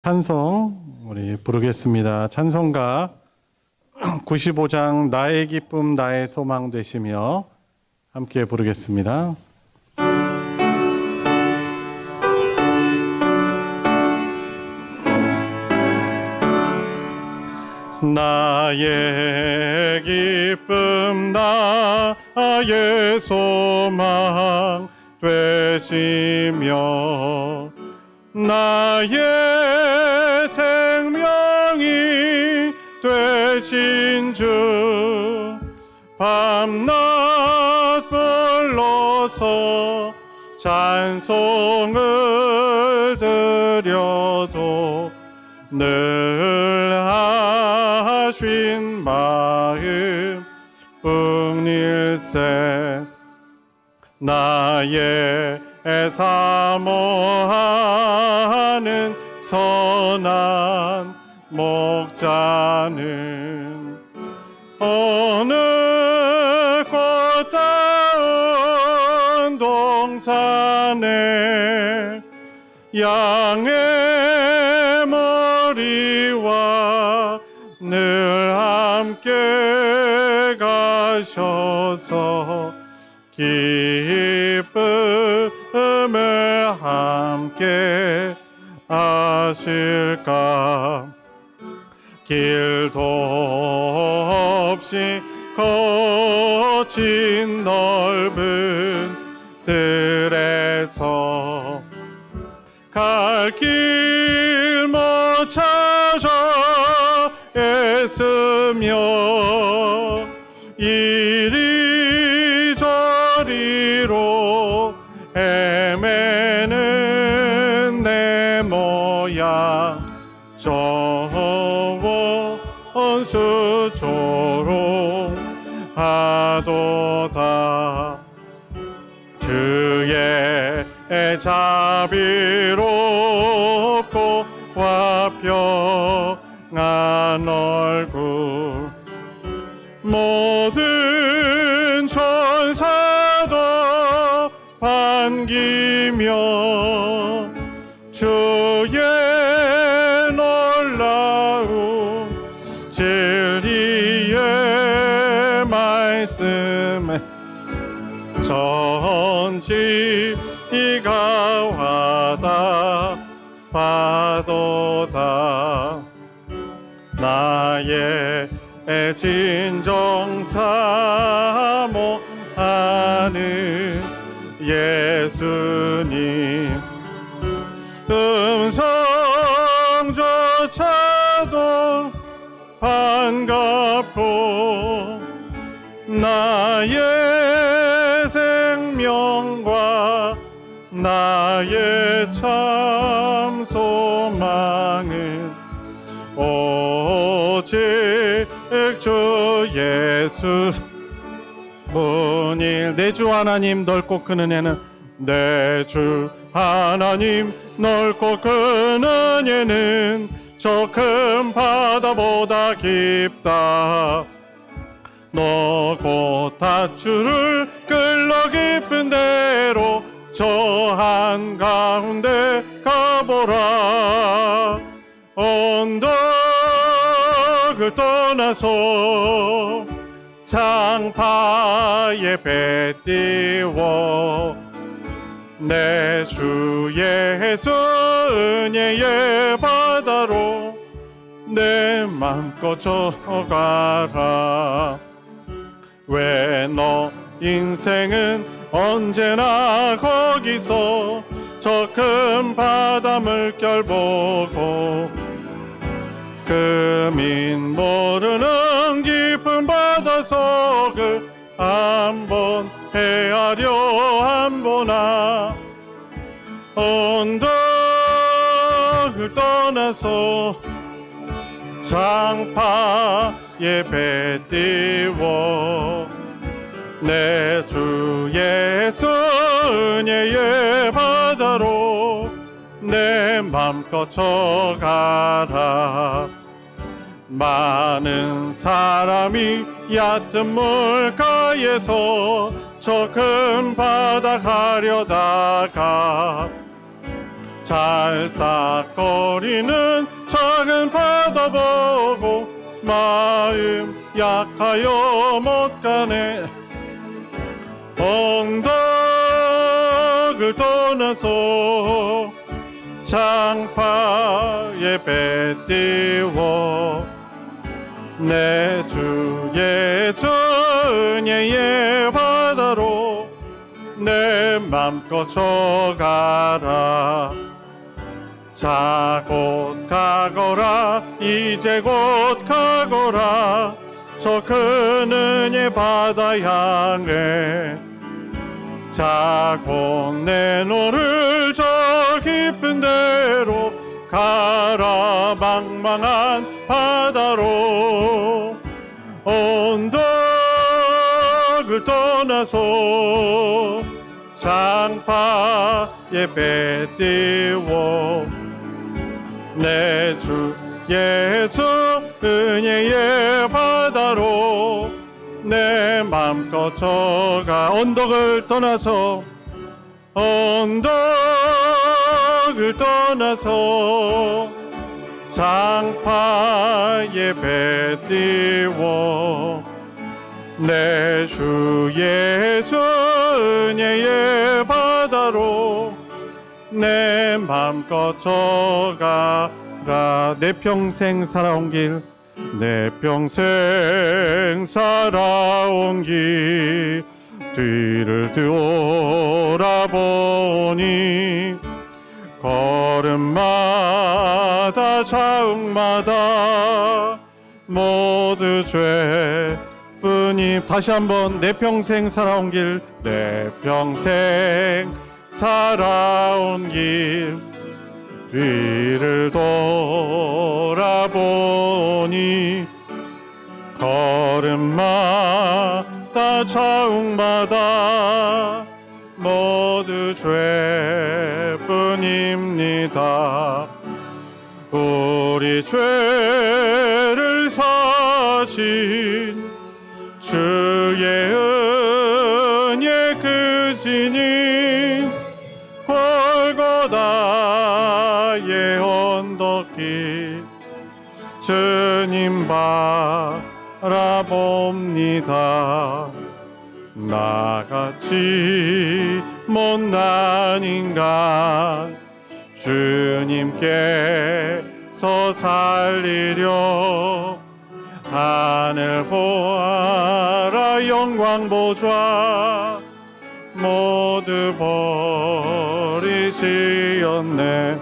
찬송 우리 부르겠습니다. 찬송가 95장 나의 기쁨 나의 소망 되시며 함께 부르겠습니다. 나의 기쁨 나의 소망 되시며 나의 생명이 되신 주 밤낮 불러서 찬송을 드려도 늘 하신 마음 뿐일세. 나의 사모하는 선한 목자는 어느 꽃다운 동산에 양의 머리와 늘 함께 가셔서 기쁨을 함께 하실까. 길도 없이 거친 넓은 들에서 갈 길 못 찾아 애쓰며 이리저리로 헤매는 내 모양 원수조롱 하도다. 주의 자비롭고 화평한 얼굴 모든 천사도 반기며 주의 놀라운 진리의 말씀에 전지가 와다 파도다. 나의 진정 사모하는 예수님 음성조차도 반갑고 나의 생명과 나의 참 소망은 오직 주 예수 뿐일. 내 주 하나님 넓고 큰 은혜는 내 주 하나님 넓고 큰 은혜는 저 큰 바다보다 깊다. 너고 닷줄을 끌러 깊은 대로 저 한가운데 가보라. 언덕을 떠나서 장파에 배 띄워 내 주 예수 은혜의 바다로 내 맘껏 져가라. 왜 너 인생은 언제나 거기서 저 큰 바다 물결 보고 금인 모르는 깊은 바닷속을 한번 헤아려 한보나. 언덕을 떠나서 장파에 배 띄워 내 주 예수 은혜의 바다로 내 맘껏 져가라. 많은 사람이 얕은 물가에서 저 큰 바다 가려다가 찰싹거리는 작은 바다 보고 마음 약하여 못 가네. 언덕을 떠나서 장파에 배 띄워 내 주의 전예의 바다로 내 맘껏 져가라. 자 곧 가거라 이제 곧 가거라 저 큰 은혜 바다 향해. 자 곧 내 노를 저 깊은 데로 가라 망망한 바다로. 언덕을 떠나서 장파에 배 띄워 내 주 예수 은혜의 바다로 내 맘껏 져가. 언덕을 떠나서 언덕을 떠나서 장파에 배 띄워 내 주 예수 은혜의 바다로 내 맘껏 져가라. 내 평생 살아온 길 내 평생 살아온 길 뒤를 돌아보니 걸음마다 자욱마다 모두 죄뿐임. 다시 한번 내 평생 살아온 길 내 평생 살아온 길 뒤를 돌아보니 걸음마다 자욱마다 모두 죄뿐입니다. 우리 죄를 사신 주의 은혜 그 진이 골고다의 언덕길 주님 바라봅니다. 나같이 못난 인간 주님께서 살리려 하늘 보아라 영광 보좌 모두 버리시었네.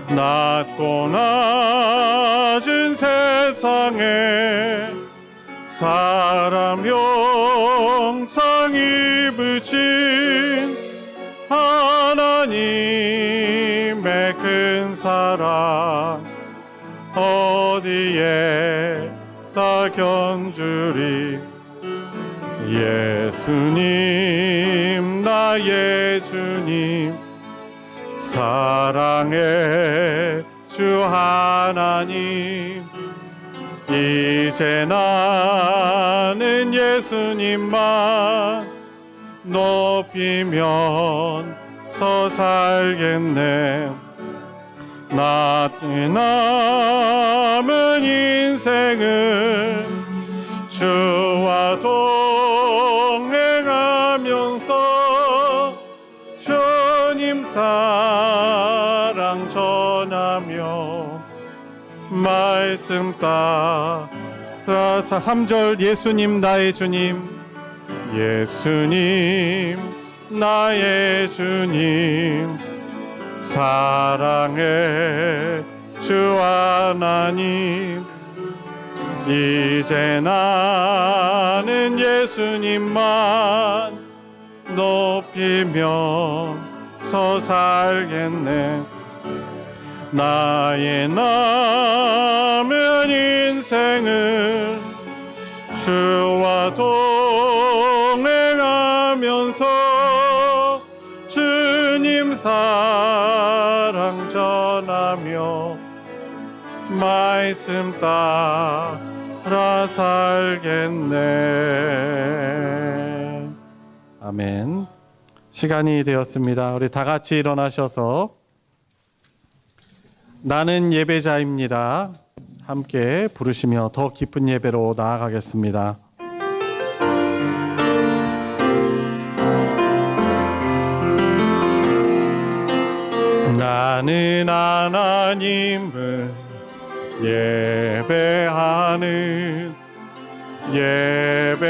낮고 낮은 세상에 사람 형상 입으신 하나님의 큰 사랑 어디에 다 견주리. 예수님 나의 주님 사랑의 주 하나님 이제 나는 예수님만 높이면서 살겠네. 나의 남은 인생은 주와 동행하면서 주님 사랑 전하며 말씀 따라서 3절 예수님 나의 주님 예수님 나의 주님 사랑의 주 하나님 이제 나는 예수님만 높이면서 살겠네. 나의 남은 인생은 주와 동행하면서 주님 사랑 전하며 말씀 따라 살겠네. 아멘. 시간이 되었습니다. 우리 다 같이 일어나셔서 나는 예배자입니다. 함께 부르시며 더 깊은 예배로 나아가겠습니다. 나는 하나님을 예배하는 예배자입니다.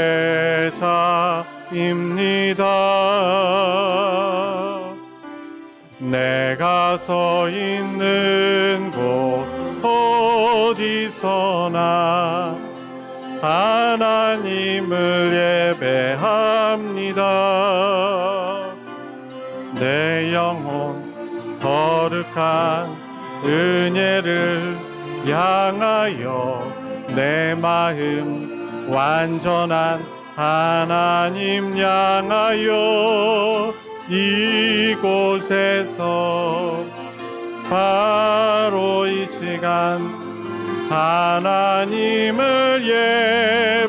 내가 서 있는 곳 어디서나 하나님을 예배합니다. 내 영혼 거룩한 은혜를 향하여 내 마음 완전한 하나님 향하여 이곳에서 바로 이 시간 하나님을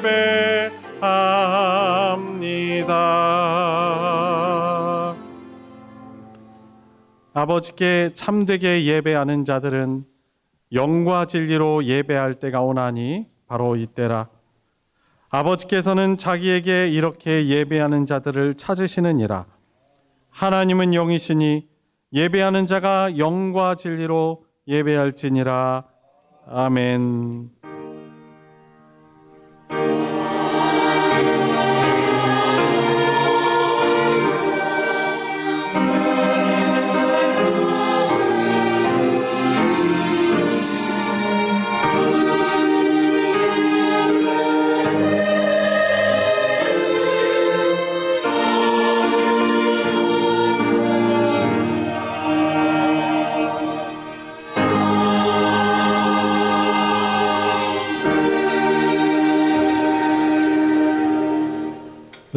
예배합니다. 아버지께 참되게 예배하는 자들은 영과 진리로 예배할 때가 오나니 바로 이때라. 아버지께서는 자기에게 이렇게 예배하는 자들을 찾으시느니라. 하나님은 영이시니 예배하는 자가 영과 진리로 예배할지니라. 아멘.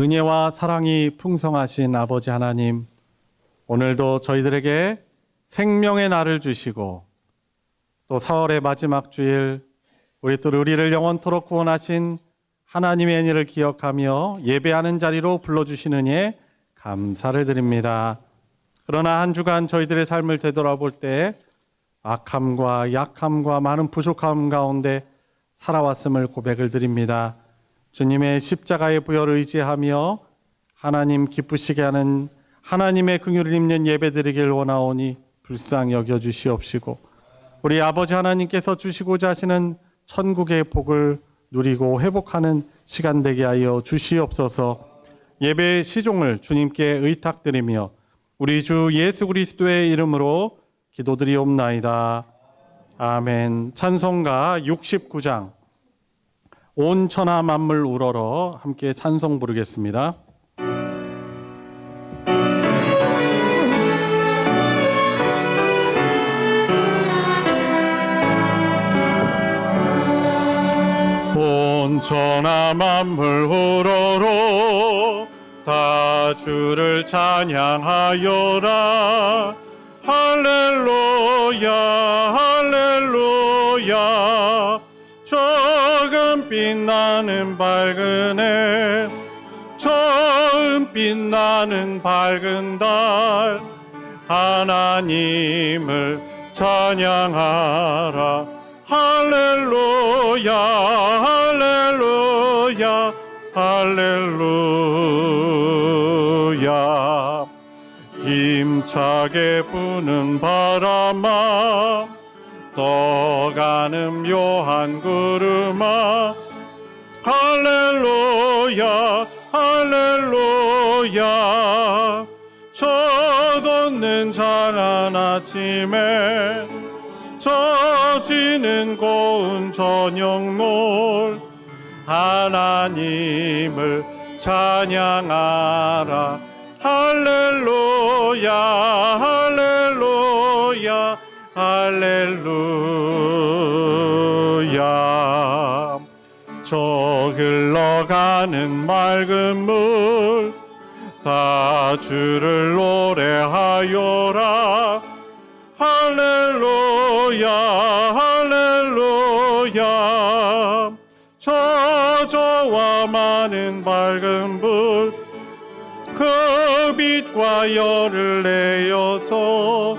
은혜와 사랑이 풍성하신 아버지 하나님, 오늘도 저희들에게 생명의 날을 주시고 또 4월의 마지막 주일 우리를 영원토록 구원하신 하나님의 은혜를 기억하며 예배하는 자리로 불러주시느니 감사를 드립니다. 그러나 한 주간 저희들의 삶을 되돌아볼 때 악함과 약함과 많은 부족함 가운데 살아왔음을 고백을 드립니다. 주님의 십자가의 부여를 의지하며 하나님 기쁘시게 하는 하나님의 긍휼을 입는 예배 드리길 원하오니 불쌍히 여겨주시옵시고 우리 아버지 하나님께서 주시고자 하시는 천국의 복을 누리고 회복하는 시간 되게 하여 주시옵소서. 예배의 시종을 주님께 의탁드리며 우리 주 예수 그리스도의 이름으로 기도드리옵나이다. 아멘. 찬송가 69장 온 천하 만물 우러러 함께 찬송 부르겠습니다. 온 천하 만물 우러러 다 주를 찬양하여라. 할렐루야 할렐루야. 조금 빛나는 밝은 해 처음 빛나는 밝은 달 하나님을 찬양하라. 할렐루야 할렐루야 할렐루야. 힘차게 부는 바람아 떠가는 묘한 구름아 할렐루야 할렐루야. 젖없는 장한 아침에 젖지는 고운 저녁놀 하나님을 찬양하라. 할렐루야 할렐루야 할렐루야. 저 흘러가는 맑은 물 다 주를 노래하여라. 할렐루야 할렐루야. 저저와 많은 밝은 불 그 빛과 열을 내어서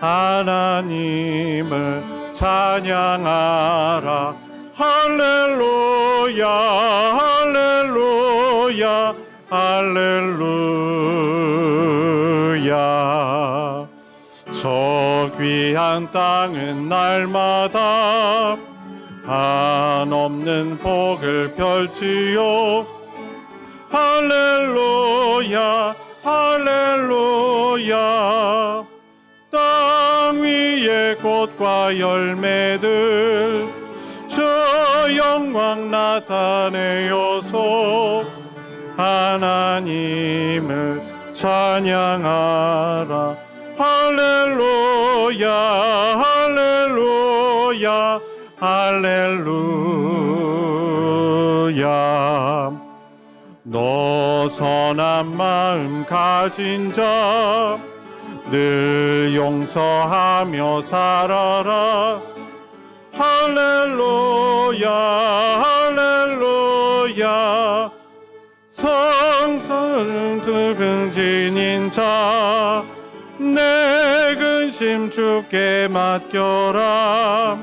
하나님을 찬양하라. 할렐루야 할렐루야 할렐루야. 저 귀한 땅은 날마다 한없는 복을 펼치요. 할렐루야 할렐루야. 땅 위의 꽃과 열매들 저 영광 나타내어서 하나님을 찬양하라. 할렐루야 할렐루야 할렐루야. 너 선한 마음 가진 자 늘 용서하며 살아라. 할렐루야 할렐루야. 성성을 두근 지닌 자 내 근심 주께 맡겨라.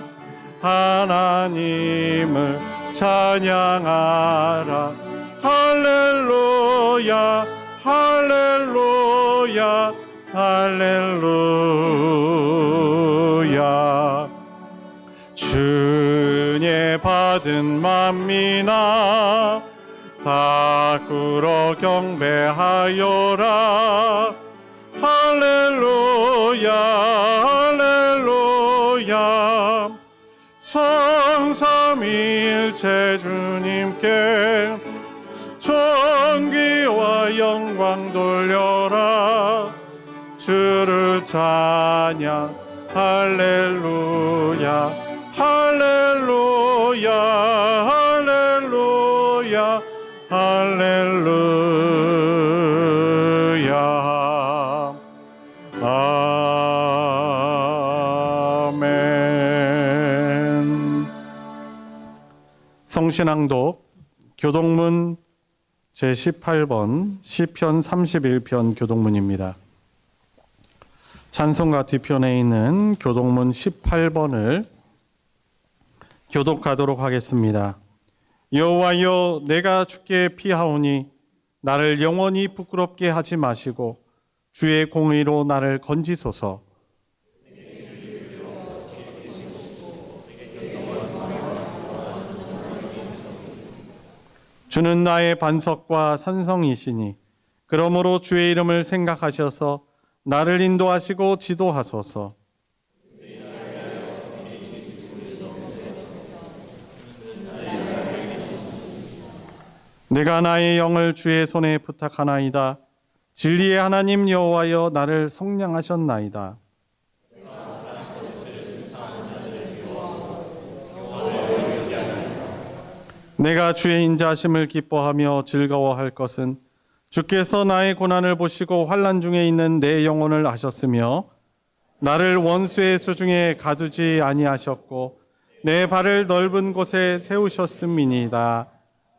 하나님을 찬양하라. 할렐루야 할렐루야 할렐루야. 주님 받은 만민아 다 꿇어 경배하여라. 할렐루야 할렐루야. 성삼위일체 주님께 존귀와 영광 돌려라. 주를 찬양 할렐루야 할렐루야 할렐루야 할렐루야. 아멘. 성신앙독 교동문 제18번 시편 31편 교동문입니다. 찬송가 뒤편에 있는 교동문 18번을 교독하도록 하겠습니다. 여호와여 내가 주께 피하오니 나를 영원히 부끄럽게 하지 마시고 주의 공의로 나를 건지소서. 주는 나의 반석과 산성이시니 그러므로 주의 이름을 생각하셔서 나를 인도하시고 지도하소서. 내가 나의 영을 주의 손에 부탁하나이다. 진리의 하나님 여호와여 나를 성량하셨나이다. 내가 주의 인자하심을 기뻐하며 즐거워할 것은 주께서 나의 고난을 보시고 환난 중에 있는 내 영혼을 아셨으며 나를 원수의 수중에 가두지 아니하셨고 내 발을 넓은 곳에 세우셨음이니이다.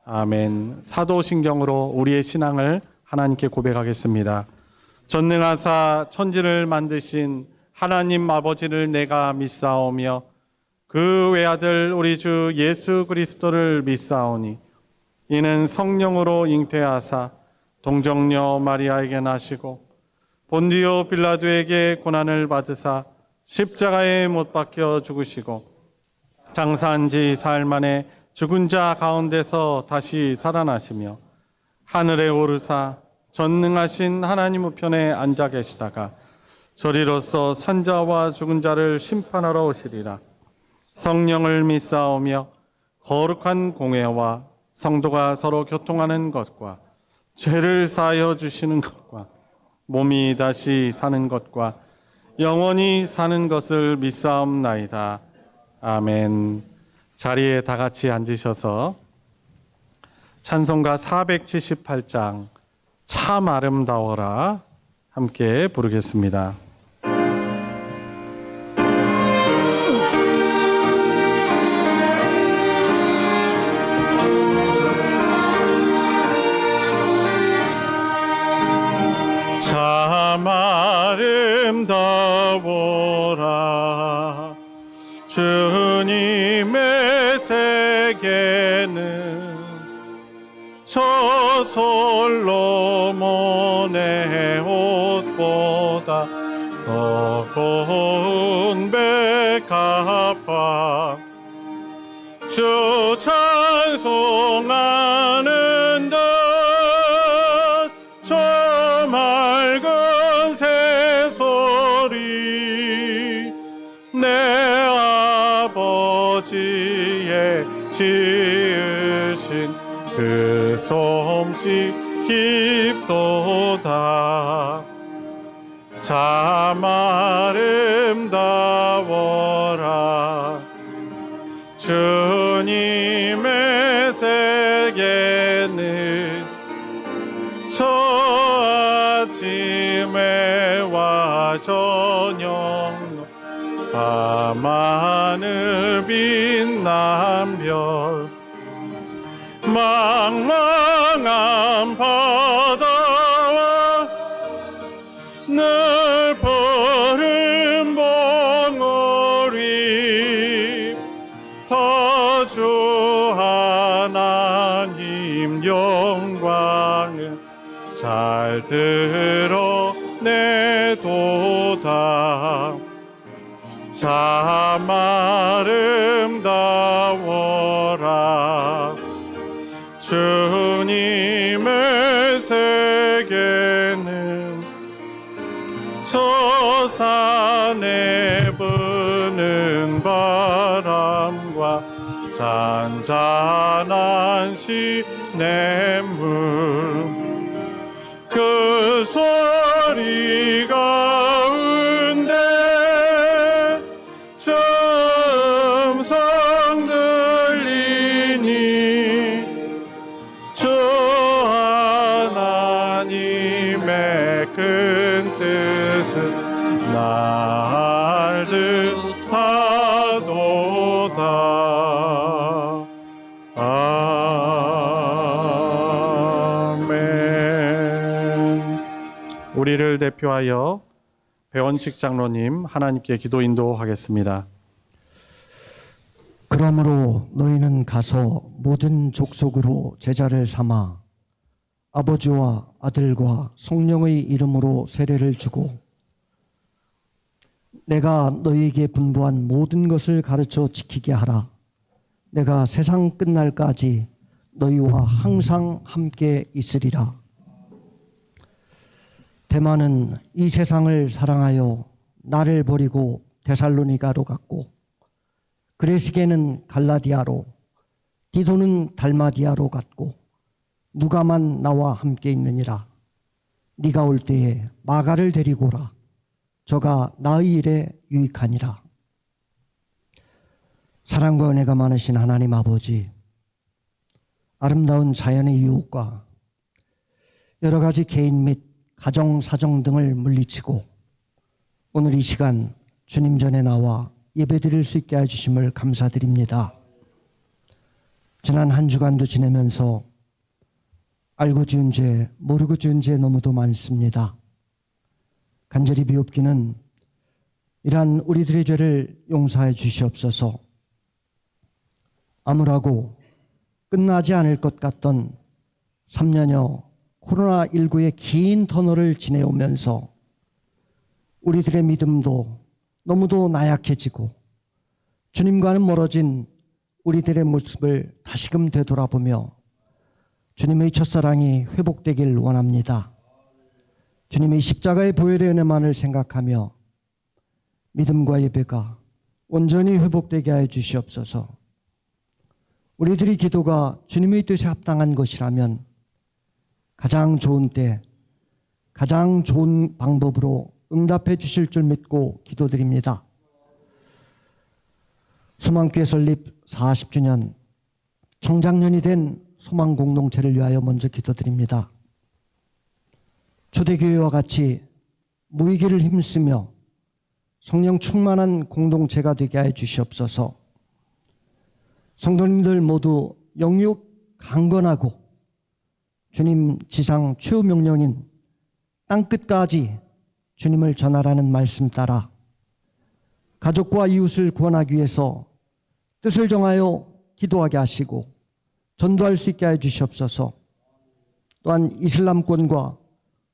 아멘. 사도신경으로 우리의 신앙을 하나님께 고백하겠습니다. 전능하사 천지를 만드신 하나님 아버지를 내가 믿사오며 그 외아들 우리 주 예수 그리스도를 믿사오니 이는 성령으로 잉태하사 동정녀 마리아에게 나시고 본디오 빌라도에게 고난을 받으사 십자가에 못 박혀 죽으시고 장사한 지 사흘 만에 죽은 자 가운데서 다시 살아나시며 하늘에 오르사 전능하신 하나님 우편에 앉아 계시다가 저리로서 산자와 죽은 자를 심판하러 오시리라. 성령을 믿사오며 거룩한 공회와 성도가 서로 교통하는 것과 죄를 사하여 주시는 것과 몸이 다시 사는 것과 영원히 사는 것을 믿사옵나이다. 아멘. 자리에 다 같이 앉으셔서 찬송가 478장 참 아름다워라 함께 부르겠습니다. 참 아름다워 주님의 제게는 저 솔로몬의 옷보다 더 고운 백합화 주 찬송하는 듯 저 맑은 새소리 내 아버지의 지으신 그 솜씨 깊도다 참 아름다워라 주님의 세계는 저 아침에와 저녁 밤하늘 빛난 별 망망한 바다와 늘 푸른 봉우리 더 주 하나님 영광을 잘 드러내도다 참 아름다워라 주님의 세계는 저 산에 부는 바람과 잔잔한 시냇물 그 소리 가운데 음성 들리니 주 하나님의 큰 뜻은 날 듯하도다 아멘. 우리를 대표하여 배원식 장로님 하나님께 기도 인도하겠습니다. 그러므로 너희는 가서 모든 족속으로 제자를 삼아 아버지와 아들과 성령의 이름으로 세례를 주고 내가 너희에게 분부한 모든 것을 가르쳐 지키게 하라. 내가 세상 끝날까지 너희와 항상 함께 있으리라. 데마는 이 세상을 사랑하여 나를 버리고 데살로니가로 갔고 그레스게는 갈라디아로 디도는 달마디아로 갔고 누가만 나와 함께 있느니라. 네가 올 때에 마가를 데리고 오라. 저가 나의 일에 유익하니라. 사랑과 은혜가 많으신 하나님 아버지, 아름다운 자연의 유혹과 여러 가지 개인 및 가정 사정 등을 물리치고 오늘 이 시간 주님 전에 나와 예배드릴 수 있게 해주심을 감사드립니다. 지난 한 주간도 지내면서 알고 지은 죄, 모르고 지은 죄 너무도 많습니다. 간절히 비옵기는 이러한 우리들의 죄를 용서해 주시옵소서. 암울하고 끝나지 않을 것 같던 3년여 코로나19의 긴 터널을 지내오면서 우리들의 믿음도 너무도 나약해지고 주님과는 멀어진 우리들의 모습을 다시금 되돌아보며 주님의 첫사랑이 회복되길 원합니다. 주님의 십자가의 보혈의 은혜만을 생각하며 믿음과 예배가 온전히 회복되게 하여 주시옵소서. 우리들의 기도가 주님의 뜻에 합당한 것이라면 가장 좋은 때 가장 좋은 방법으로 응답해 주실 줄 믿고 기도드립니다. 소망교회 설립 40주년 청장년이 된 소망공동체를 위하여 먼저 기도드립니다. 초대교회와 같이 모이기를 힘쓰며 성령 충만한 공동체가 되게 하여 주시옵소서. 성도님들 모두 영육 강건하고 주님 지상 최후 명령인 땅끝까지 주님을 전하라는 말씀 따라 가족과 이웃을 구원하기 위해서 뜻을 정하여 기도하게 하시고 전도할 수 있게 해 주시옵소서. 또한 이슬람권과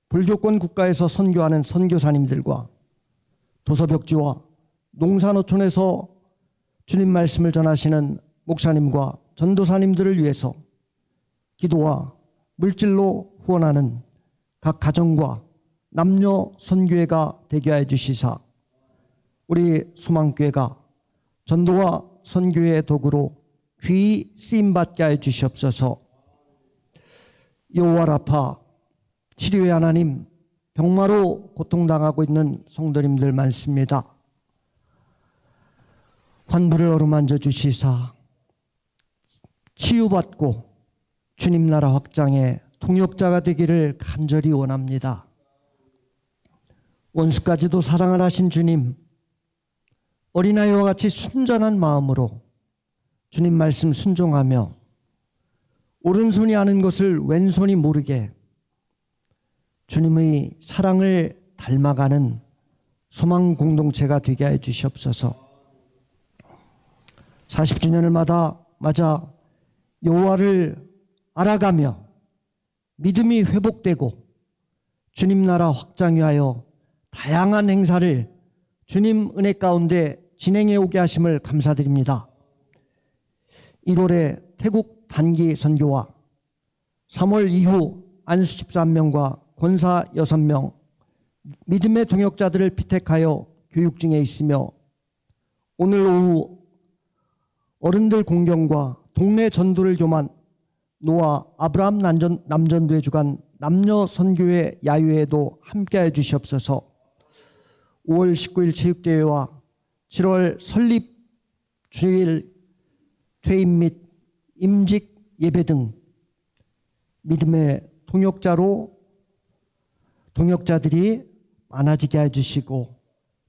불교권 국가에서 선교하는 선교사님들과 도서벽지와 농산어촌에서 주님 말씀을 전하시는 목사님과 전도사님들을 위해서 기도와 물질로 후원하는 각 가정과 남녀 선교회가 되게 해 주시사 우리 소망교회가 전도와 선교의 도구로 귀히 쓰임받게 해 주시옵소서. 여호와 라파 치료의 하나님, 병마로 고통당하고 있는 성도님들 많습니다. 환부를 어루만져 주시사 치유받고 주님 나라 확장의 통역자가 되기를 간절히 원합니다. 원수까지도 사랑을 하신 주님, 어린아이와 같이 순전한 마음으로 주님 말씀 순종하며 오른손이 아는 것을 왼손이 모르게 주님의 사랑을 닮아가는 소망 공동체가 되게 해 주시옵소서. 40주년을 맞아 여호와를 알아가며 믿음이 회복되고 주님 나라 확장 위하여 다양한 행사를 주님 은혜 가운데 진행해 오게 하심을 감사드립니다. 1월에 태국 단기 선교와 3월 이후 안수 집사 1명과 권사 6명 믿음의 동역자들을 피택하여 교육 중에 있으며 오늘 오후 어른들 공경과 동네 전도를 교만 노아 아브라함 남전도회 주간 남녀 선교회 야유회도 함께해 주시옵소서. 5월 19일 체육대회와 7월 설립 주일 퇴임 및 임직 예배 등 믿음의 동역자들이 많아지게 해주시고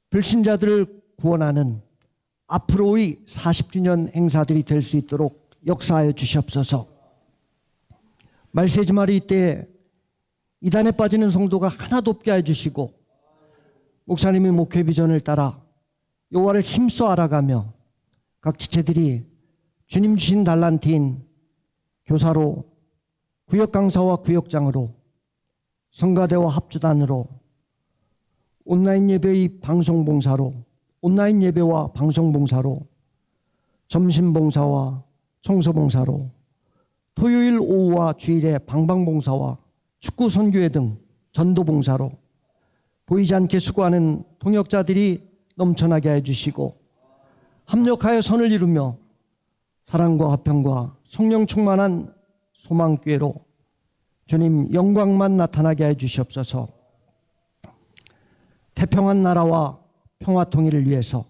불신자들을 구원하는 앞으로의 40주년 행사들이 될 수 있도록 역사하여 주시옵소서. 말세지말이 이때 이단에 빠지는 성도가 하나도 없게 해주시고 목사님의 목회 비전을 따라 여호와를 힘써 알아가며 각 지체들이 주님 주신 달란트인 교사로 구역 강사와 구역장으로 성가대와 합주단으로 온라인 예배의 방송봉사로 온라인 예배와 방송봉사로 점심봉사와 청소봉사로 토요일 오후와 주일에 방방봉사와 축구 선교회 등 전도봉사로 보이지 않게 수고하는 동역자들이 넘쳐나게 해주시고 합력하여 선을 이루며 사랑과 화평과 성령 충만한 소망교회로 주님 영광만 나타나게 해주시옵소서. 태평한 나라와 평화 통일을 위해서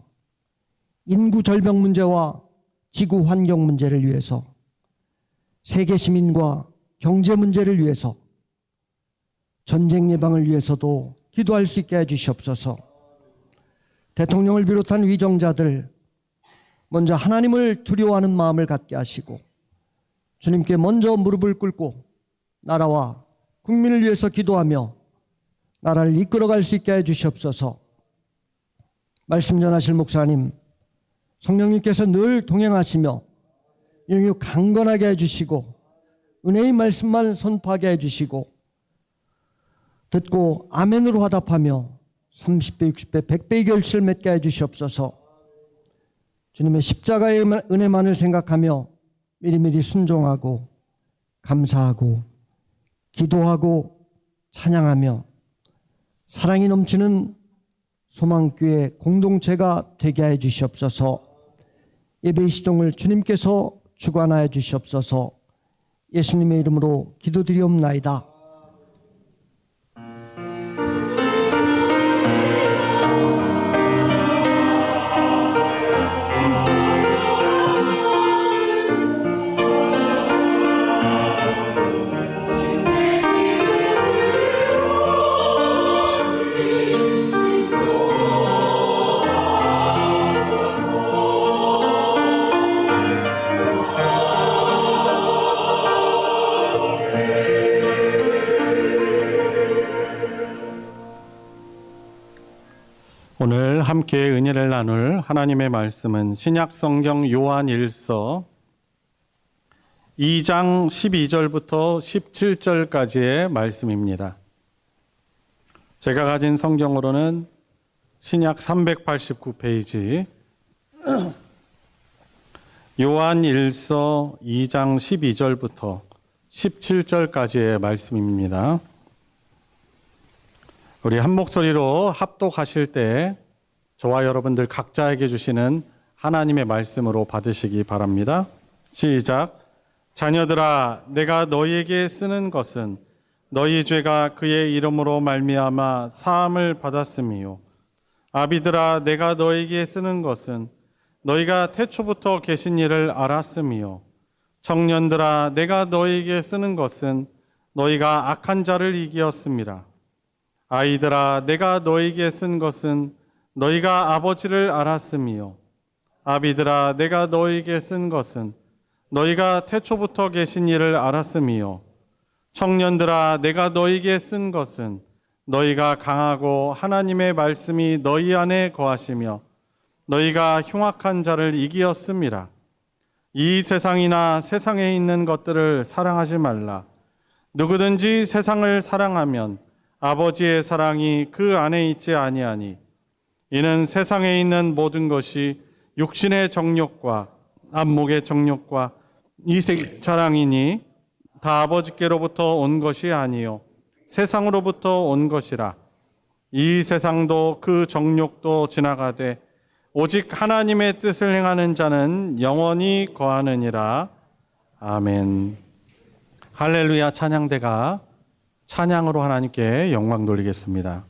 인구 절벽 문제와 지구 환경 문제를 위해서 세계 시민과 경제 문제를 위해서 전쟁 예방을 위해서도 기도할 수 있게 해주시옵소서. 대통령을 비롯한 위정자들 먼저 하나님을 두려워하는 마음을 갖게 하시고 주님께 먼저 무릎을 꿇고 나라와 국민을 위해서 기도하며 나라를 이끌어갈 수 있게 해주시옵소서. 말씀 전하실 목사님, 성령님께서 늘 동행하시며 영유 강건하게 해주시고 은혜의 말씀만 선포하게 해주시고 듣고 아멘으로 화답하며 30배, 60배, 100배의 결실을 맺게 해주시옵소서. 주님의 십자가의 은혜만을 생각하며 미리미리 순종하고 감사하고 기도하고 찬양하며 사랑이 넘치는 소망교회 공동체가 되게 해 주시옵소서. 예배의 시종을 주님께서 주관하여 주시옵소서. 예수님의 이름으로 기도드리옵나이다. 오늘 함께 은혜를 나눌 하나님의 말씀은 신약 성경 요한 1서 2장 12절부터 17절까지의 말씀입니다. 제가 가진 성경으로는 신약 389페이지 요한 1서 2장 12절부터 17절까지의 말씀입니다. 우리 한 목소리로 합독하실 때 저와 여러분들 각자에게 주시는 하나님의 말씀으로 받으시기 바랍니다. 시작. 자녀들아, 내가 너희에게 쓰는 것은 너희 죄가 그의 이름으로 말미암아 사함을 받았음이요. 아비들아, 내가 너희에게 쓰는 것은 너희가 태초부터 계신 이를 알았음이요. 청년들아, 내가 너희에게 쓰는 것은 너희가 악한 자를 이기었음이라. 아이들아, 내가 너희에게 쓴 것은 너희가 아버지를 알았음이요. 아비들아, 내가 너희에게 쓴 것은 너희가 태초부터 계신 이를 알았음이요. 청년들아, 내가 너희에게 쓴 것은 너희가 강하고 하나님의 말씀이 너희 안에 거하시며 너희가 흉악한 자를 이기었음이라. 이 세상이나 세상에 있는 것들을 사랑하지 말라. 누구든지 세상을 사랑하면 아버지의 사랑이 그 안에 있지 아니하니 이는 세상에 있는 모든 것이 육신의 정욕과 안목의 정욕과 이색 자랑이니 다 아버지께로부터 온 것이 아니요 세상으로부터 온 것이라. 이 세상도 그 정욕도 지나가되 오직 하나님의 뜻을 행하는 자는 영원히 거하느니라. 아멘. 할렐루야. 찬양대가 찬양으로 하나님께 영광 돌리겠습니다.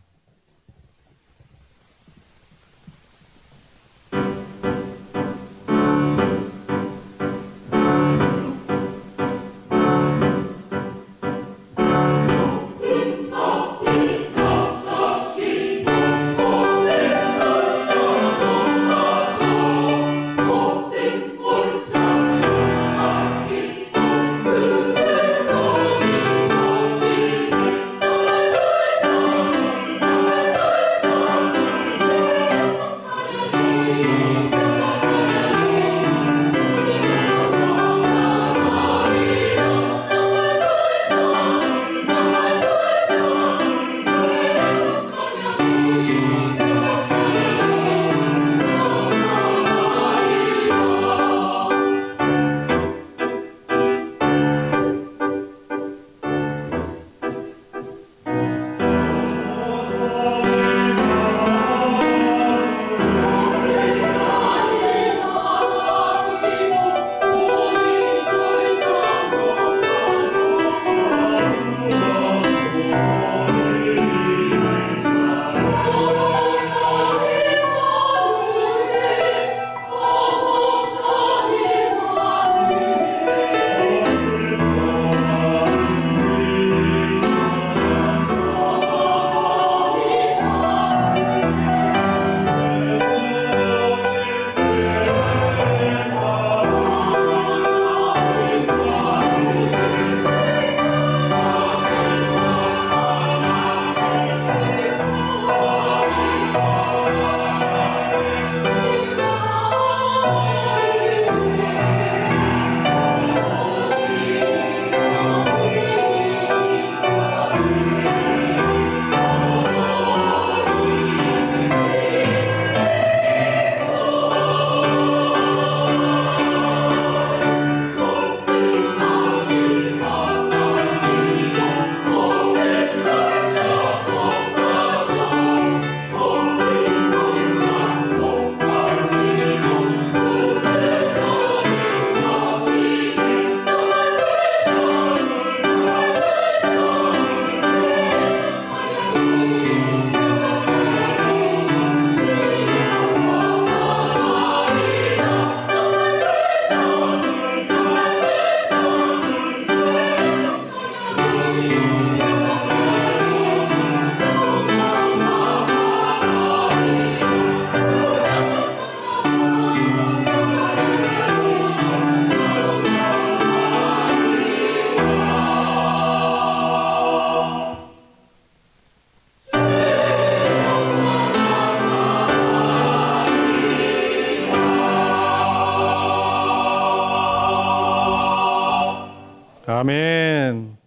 아멘.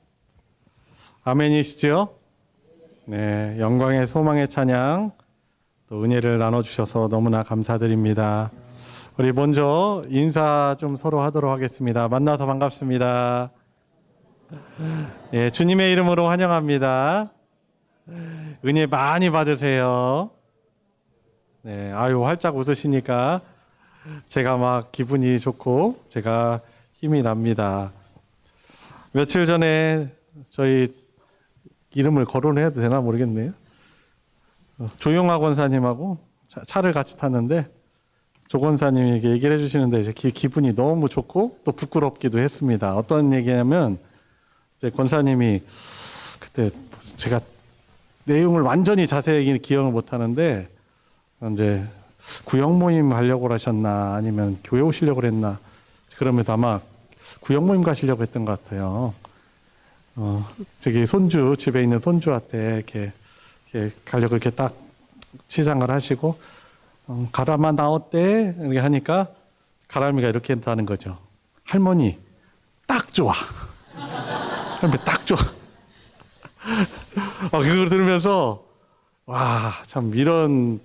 아멘이시죠? 네, 영광의 소망의 찬양, 또 은혜를 나눠주셔서 너무나 감사드립니다. 우리 먼저 인사 좀 서로 하도록 하겠습니다. 만나서 반갑습니다. 예, 주님의 이름으로 환영합니다. 은혜 많이 받으세요. 네, 아유, 활짝 웃으시니까 제가 막 기분이 좋고 제가 힘이 납니다. 며칠 전에 저희 이름을 거론해도 되나 모르겠네요. 조용하 권사님하고 차를 같이 탔는데 조 권사님이 얘기를 해주시는데 이제 기분이 너무 좋고 또 부끄럽기도 했습니다. 어떤 얘기냐면 이제 권사님이 그때 제가 내용을 완전히 자세히 기억을 못 하는데 이제 구역 모임 하려고 하셨나 아니면 교회 오시려고 그랬나 그러면서 아마 구역 모임 가시려고 했던 것 같아요. 저기 손주 집에 있는 손주한테 이렇게 가려고 이렇게 딱 치장을 하시고 가람아 나 어때? 이렇게 하니까 가람이가 이렇게 한다는 거죠. 할머니 딱 좋아. 할머니 딱 좋아. 그걸 들으면서 와, 참 이런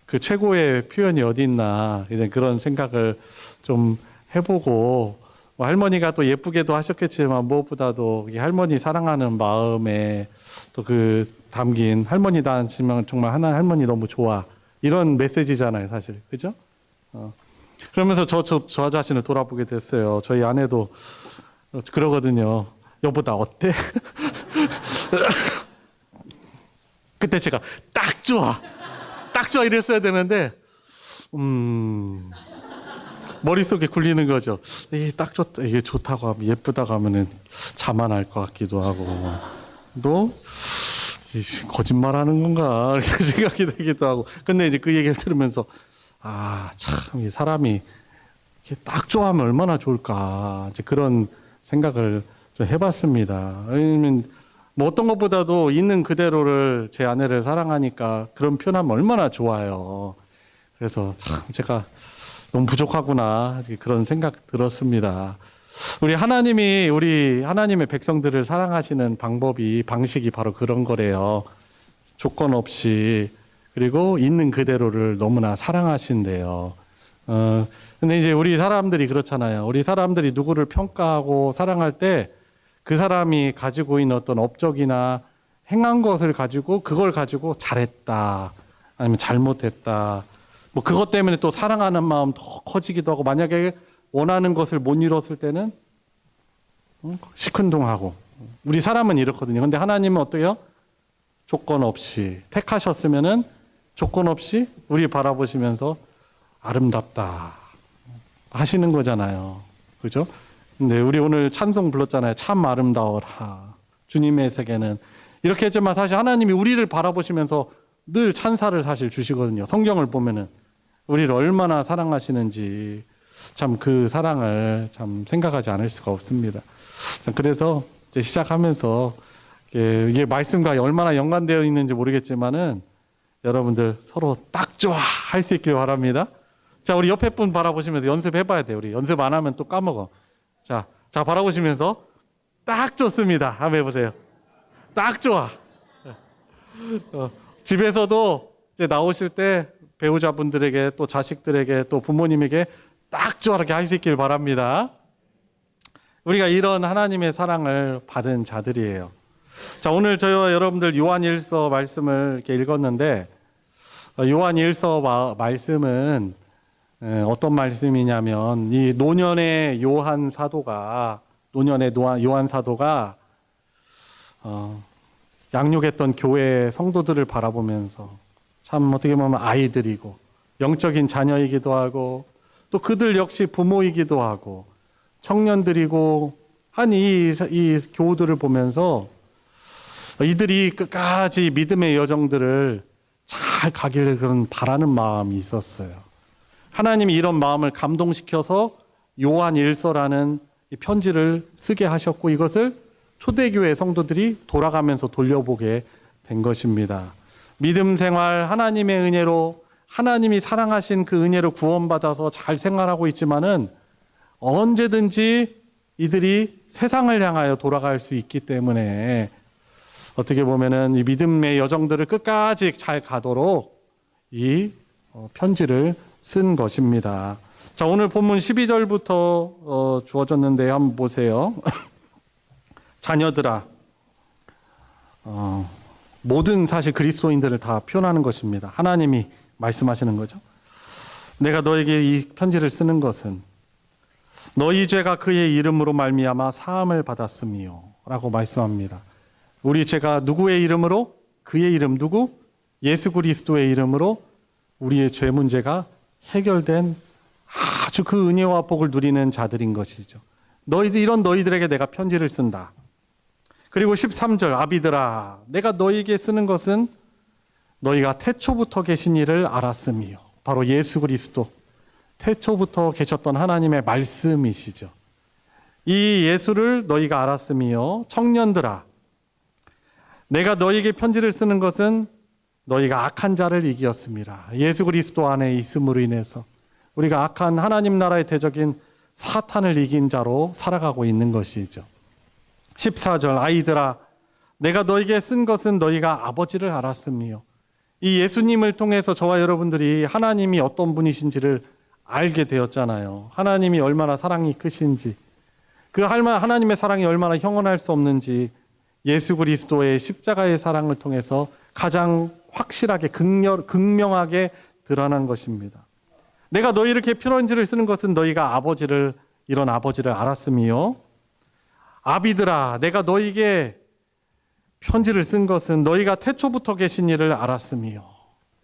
그 최고의 표현이 어디 있나 이제 그런 생각을 좀 해보고 할머니가 또 예쁘게도 하셨겠지만 무엇보다도 이 할머니 사랑하는 마음에 또 그 담긴 할머니다 하시면 정말 하나 할머니 너무 좋아 이런 메시지잖아요 사실 그죠? 그러면서 저 자신을 돌아보게 됐어요. 저희 아내도 그러거든요. 여보 나 어때? 그때 제가 딱 좋아 이랬어야 되는데 머릿속에 굴리는 거죠. 이게 딱 좋다, 이게 좋다고 하면 예쁘다고 하면은 자만할 것 같기도 하고 또 거짓말하는 건가 이렇게 생각이 되기도 하고. 근데 이제 그 얘기를 들으면서 참 이 사람이 이렇게 딱 좋아하면 얼마나 좋을까 이제 그런 생각을 좀 해봤습니다. 왜냐면 뭐 어떤 것보다도 있는 그대로를 제 아내를 사랑하니까 그런 표현하면 얼마나 좋아요. 그래서 참 제가 너무 부족하구나 그런 생각 들었습니다. 우리 하나님의 백성들을 사랑하시는 방식이 바로 그런 거래요. 조건 없이 그리고 있는 그대로를 너무나 사랑하신대요. 근데 이제 우리 사람들이 그렇잖아요. 우리 사람들이 누구를 평가하고 사랑할 때 그 사람이 가지고 있는 어떤 업적이나 행한 것을 가지고 그걸 가지고 잘했다 아니면 잘못했다 뭐 그것 때문에 또 사랑하는 마음 더 커지기도 하고 만약에 원하는 것을 못 이뤘을 때는 시큰둥하고 우리 사람은 이렇거든요. 근데 하나님은 어때요? 조건 없이 택하셨으면은 조건 없이 우리 바라보시면서 아름답다 하시는 거잖아요. 그죠? 근데 우리 오늘 찬송 불렀잖아요. 참 아름다워라. 주님의 세계는 이렇게 했지만 사실 하나님이 우리를 바라보시면서 늘 찬사를 사실 주시거든요. 성경을 보면은 우리를 얼마나 사랑하시는지 참 그 사랑을 참 생각하지 않을 수가 없습니다. 그래서 이제 시작하면서 이게 말씀과 얼마나 연관되어 있는지 모르겠지만은 여러분들 서로 딱 좋아 할 수 있길 바랍니다. 자, 우리 옆에 분 바라보시면서 연습해봐야 돼요. 우리 연습 안 하면 또 까먹어. 자 바라보시면서 딱 좋습니다. 한번 해보세요. 딱 좋아. 집에서도 이제 나오실 때 배우자분들에게 또 자식들에게 또 부모님에게 딱 좋아 이렇게 할 수 있길 바랍니다. 우리가 이런 하나님의 사랑을 받은 자들이에요. 자, 오늘 저희와 여러분들 요한일서 말씀을 이렇게 읽었는데 요한일서 말씀은 어떤 말씀이냐면 이 노년의 요한 사도가 양육했던 교회 성도들을 바라보면서 참 어떻게 보면 아이들이고 영적인 자녀이기도 하고 또 그들 역시 부모이기도 하고 청년들이고 한 이 교우들을 보면서 이들이 끝까지 믿음의 여정들을 잘 가기를 그런 바라는 마음이 있었어요. 하나님이 이런 마음을 감동시켜서 요한일서라는 이 편지를 쓰게 하셨고 이것을 초대교회 성도들이 돌아가면서 돌려보게 된 것입니다. 믿음 생활 하나님의 은혜로 하나님이 사랑하신 그 은혜로 구원받아서 잘 생활하고 있지만은 언제든지 이들이 세상을 향하여 돌아갈 수 있기 때문에 어떻게 보면은 이 믿음의 여정들을 끝까지 잘 가도록 이 편지를 쓴 것입니다. 자, 오늘 본문 12절부터 주어졌는데 한번 보세요. 자녀들아, 모든 사실 그리스도인들을 다 표현하는 것입니다. 하나님이 말씀하시는 거죠. 내가 너에게 이 편지를 쓰는 것은 너희 죄가 그의 이름으로 말미암아 사함을 받았음이요 라고 말씀합니다. 우리 죄가 누구의 이름으로? 그의 이름 누구? 예수 그리스도의 이름으로 우리의 죄 문제가 해결된 아주 그 은혜와 복을 누리는 자들인 것이죠. 이런 너희들에게 내가 편지를 쓴다. 그리고 13절, 아비들아, 내가 너희에게 쓰는 것은 너희가 태초부터 계신 이를 알았음이요. 바로 예수 그리스도, 태초부터 계셨던 하나님의 말씀이시죠. 이 예수를 너희가 알았음이요. 청년들아, 내가 너희에게 편지를 쓰는 것은 너희가 악한 자를 이기었습니다. 예수 그리스도 안에 있음으로 인해서 우리가 악한 하나님 나라의 대적인 사탄을 이긴 자로 살아가고 있는 것이죠. 14절, 아이들아, 내가 너희에게 쓴 것은 너희가 아버지를 알았음이요. 이 예수님을 통해서 저와 여러분들이 하나님이 어떤 분이신지를 알게 되었잖아요. 하나님이 얼마나 사랑이 크신지, 그 하나님의 사랑이 얼마나 형언할 수 없는지 예수 그리스도의 십자가의 사랑을 통해서 가장 확실하게 극명하게 드러난 것입니다. 내가 너희에게 편지를 쓰는 것은 너희가 이런 아버지를 알았음이요. 아비들아, 내가 너희에게 편지를 쓴 것은 너희가 태초부터 계신 이를 알았음이요.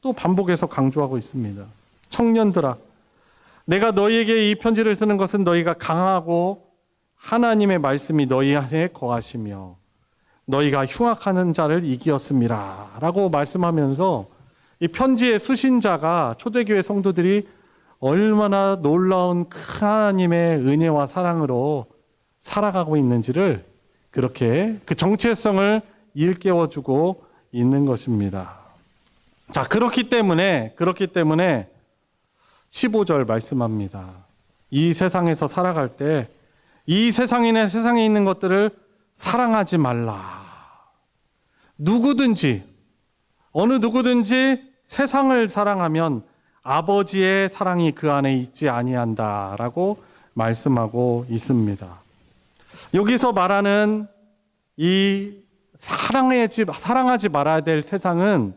또 반복해서 강조하고 있습니다. 청년들아, 내가 너희에게 이 편지를 쓰는 것은 너희가 강하고 하나님의 말씀이 너희 안에 거하시며 너희가 흉악하는 자를 이기었습니다 라고 말씀하면서 이 편지의 수신자가 초대교회 성도들이 얼마나 놀라운 큰 하나님의 은혜와 사랑으로 살아가고 있는지를 그렇게 그 정체성을 일깨워주고 있는 것입니다. 자, 그렇기 때문에 15절 말씀합니다. 이 세상에서 살아갈 때 이 세상에 있는 것들을 사랑하지 말라. 어느 누구든지 세상을 사랑하면 아버지의 사랑이 그 안에 있지 아니한다라고 말씀하고 있습니다. 여기서 말하는 이 사랑하지 말아야 될 세상은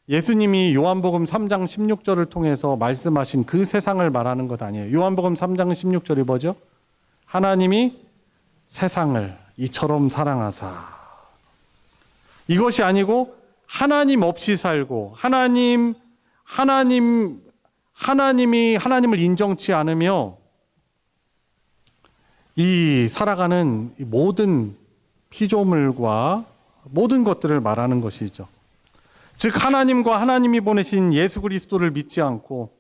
예수님이 요한복음 3장 16절을 통해서 말씀하신 그 세상을 말하는 것 아니에요. 요한복음 3장 16절이 뭐죠? 하나님이 세상을 이처럼 사랑하사. 이것이 아니고 하나님 없이 살고 하나님이 하나님을 인정치 않으며 이 살아가는 모든 피조물과 모든 것들을 말하는 것이죠. 즉 하나님과 하나님이 보내신 예수 그리스도를 믿지 않고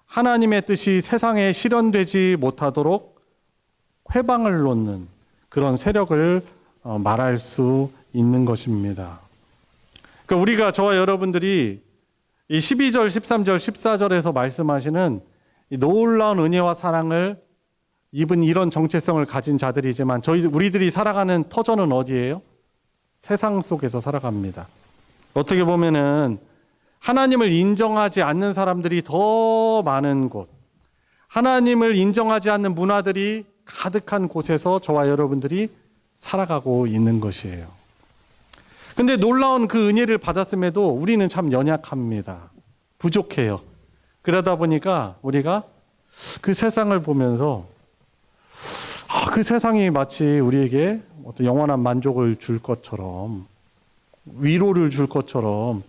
하나님의 뜻이 세상에 실현되지 못하도록 회방을 놓는 그런 세력을 말할 수 있는 것입니다. 그러니까 우리가 저와 여러분들이 이 12절, 13절, 14절에서 말씀하시는 이 놀라운 은혜와 사랑을 입은 이런 정체성을 가진 자들이지만 우리들이 살아가는 터전은 어디예요? 세상 속에서 살아갑니다. 어떻게 보면은 하나님을 인정하지 않는 사람들이 더 많은 곳, 하나님을 인정하지 않는 문화들이 가득한 곳에서 저와 여러분들이 살아가고 있는 것이에요. 근데 놀라운 그 은혜를 받았음에도 우리는 참 연약합니다. 부족해요. 그러다 보니까 우리가 그 세상을 보면서 그 세상이 마치 우리에게 어떤 영원한 만족을 줄 것처럼, 위로를 줄 것처럼,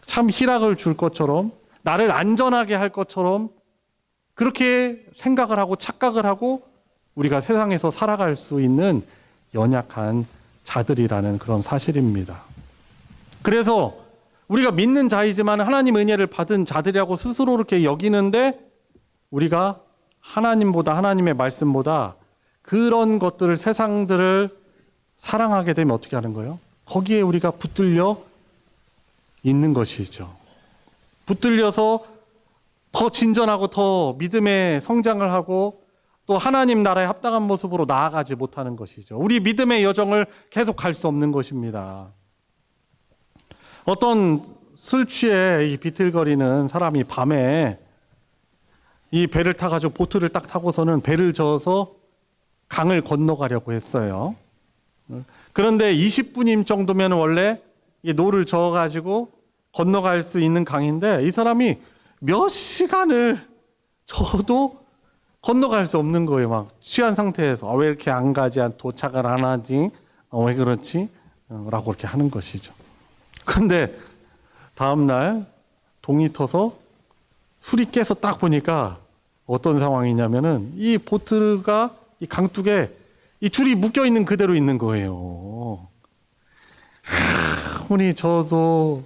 참 희락을 줄 것처럼, 나를 안전하게 할 것처럼 그렇게 생각을 하고 착각을 하고 우리가 세상에서 살아갈 수 있는 연약한 자들이라는 그런 사실입니다. 그래서 우리가 믿는 자이지만 하나님 은혜를 받은 자들이라고 스스로 이렇게 여기는데 우리가 하나님보다, 하나님의 말씀보다 그런 것들을, 세상들을 사랑하게 되면 어떻게 하는 거예요? 거기에 우리가 붙들려 있는 것이죠. 붙들려서 더 진전하고 더 믿음의 성장을 하고 또 하나님 나라에 합당한 모습으로 나아가지 못하는 것이죠. 우리 믿음의 여정을 계속 갈 수 없는 것입니다. 어떤 술 취해 이 비틀거리는 사람이 밤에 이 배를 타가지고 보트를 딱 타고서는 배를 저어서 강을 건너가려고 했어요. 그런데 20분임 정도면 원래 이 노를 저어가지고 건너갈 수 있는 강인데 이 사람이 몇 시간을 저어도 건너갈 수 없는 거예요. 막 취한 상태에서 왜 이렇게 안 가지, 도착을 안 하지, 왜 그렇지? 라고 이렇게 하는 것이죠. 그런데 다음날 동이 터서 술이 깨서 딱 보니까 어떤 상황이냐면은 이 보트가 이 강둑에 이 줄이 묶여 있는 그대로 있는 거예요. 아무리 저도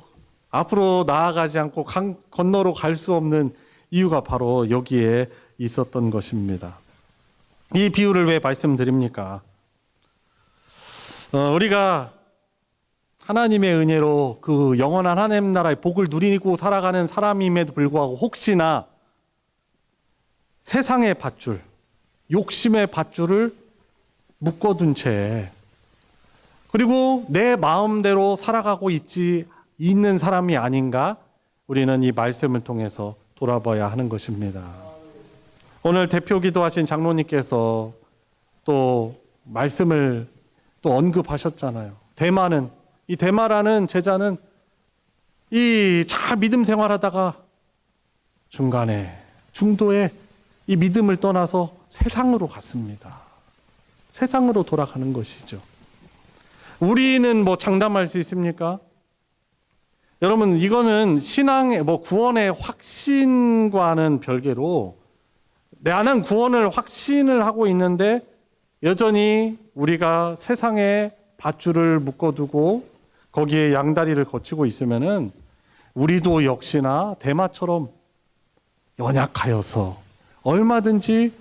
앞으로 나아가지 않고 강 건너로 갈 수 없는 이유가 바로 여기에 있었던 것입니다. 이 비유를 왜 말씀드립니까? 우리가 하나님의 은혜로 그 영원한 하나님 나라의 복을 누리고 살아가는 사람임에도 불구하고 혹시나 세상의 밧줄, 욕심의 밧줄을 묶어둔 채 그리고 내 마음대로 살아가고 있는 사람이 아닌가 우리는 이 말씀을 통해서 돌아봐야 하는 것입니다. 오늘 대표 기도하신 장로님께서 또 말씀을 또 언급하셨잖아요. 이 데마라는 제자는 이 잘 믿음 생활하다가 중간에 중도에 이 믿음을 떠나서 세상으로 갔습니다. 세상으로 돌아가는 것이죠. 우리는 뭐 장담할 수 있습니까? 여러분, 이거는 신앙의 구원의 확신과는 별개로 나는 구원을 확신을 하고 있는데 여전히 우리가 세상에 밧줄을 묶어두고 거기에 양다리를 거치고 있으면은 우리도 역시나 데마처럼 연약하여서 얼마든지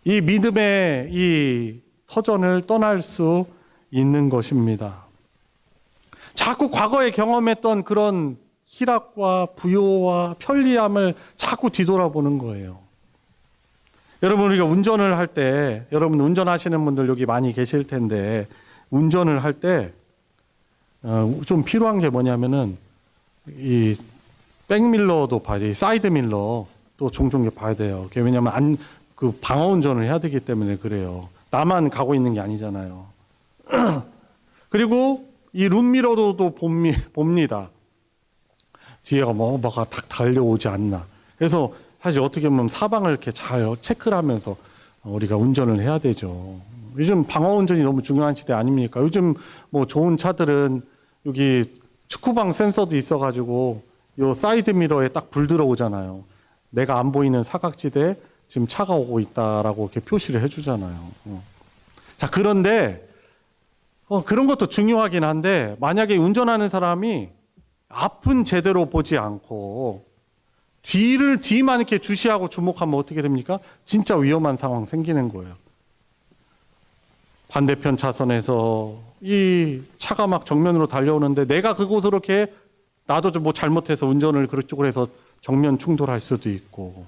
이 믿음의 이 터전을 떠날 수 있는 것입니다. 자꾸 과거에 경험했던 그런 희락과 부요와 편리함을 자꾸 뒤돌아보는 거예요. 여러분, 우리가 운전을 할 때, 여러분 운전하시는 분들 여기 많이 계실 텐데, 운전을 할 때, 좀 필요한 게 뭐냐면은, 이 백밀러도 봐야 돼요. 사이드밀러도 종종 봐야 돼요. 왜냐면 그 방어 운전을 해야 되기 때문에 그래요. 나만 가고 있는 게 아니잖아요. 그리고 이 룸미러도 봅니다. 뒤에가 뭐가 딱 달려오지 않나. 그래서 사실 어떻게 보면 사방을 이렇게 잘 체크를 하면서 우리가 운전을 해야 되죠. 요즘 방어 운전이 너무 중요한 시대 아닙니까? 요즘 뭐 좋은 차들은 여기 축구방 센서도 있어가지고 요 사이드 미러에 딱 불 들어오잖아요. 내가 안 보이는 사각지대에 지금 차가 오고 있다라고 이렇게 표시를 해주잖아요. 자, 그런데 그런 것도 중요하긴 한데 만약에 운전하는 사람이 앞은 제대로 보지 않고 뒤만 이렇게 주시하고 주목하면 어떻게 됩니까? 진짜 위험한 상황 생기는 거예요. 반대편 차선에서 이 차가 막 정면으로 달려오는데 내가 그곳으로 이렇게 나도 뭐 잘못해서 운전을 그쪽으로 해서 정면 충돌할 수도 있고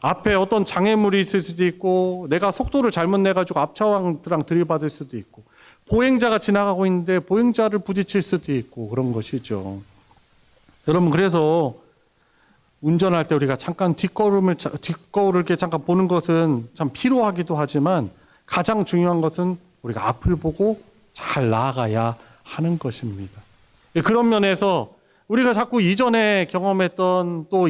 앞에 어떤 장애물이 있을 수도 있고 내가 속도를 잘못 내가지고 앞차랑 들이받을 수도 있고 보행자가 지나가고 있는데 보행자를 부딪힐 수도 있고 그런 것이죠. 여러분, 그래서 운전할 때 우리가 잠깐 뒷거울을 이렇게 잠깐 보는 것은 참 필요하기도 하지만 가장 중요한 것은 우리가 앞을 보고 잘 나아가야 하는 것입니다. 그런 면에서 우리가 자꾸 이전에 경험했던 또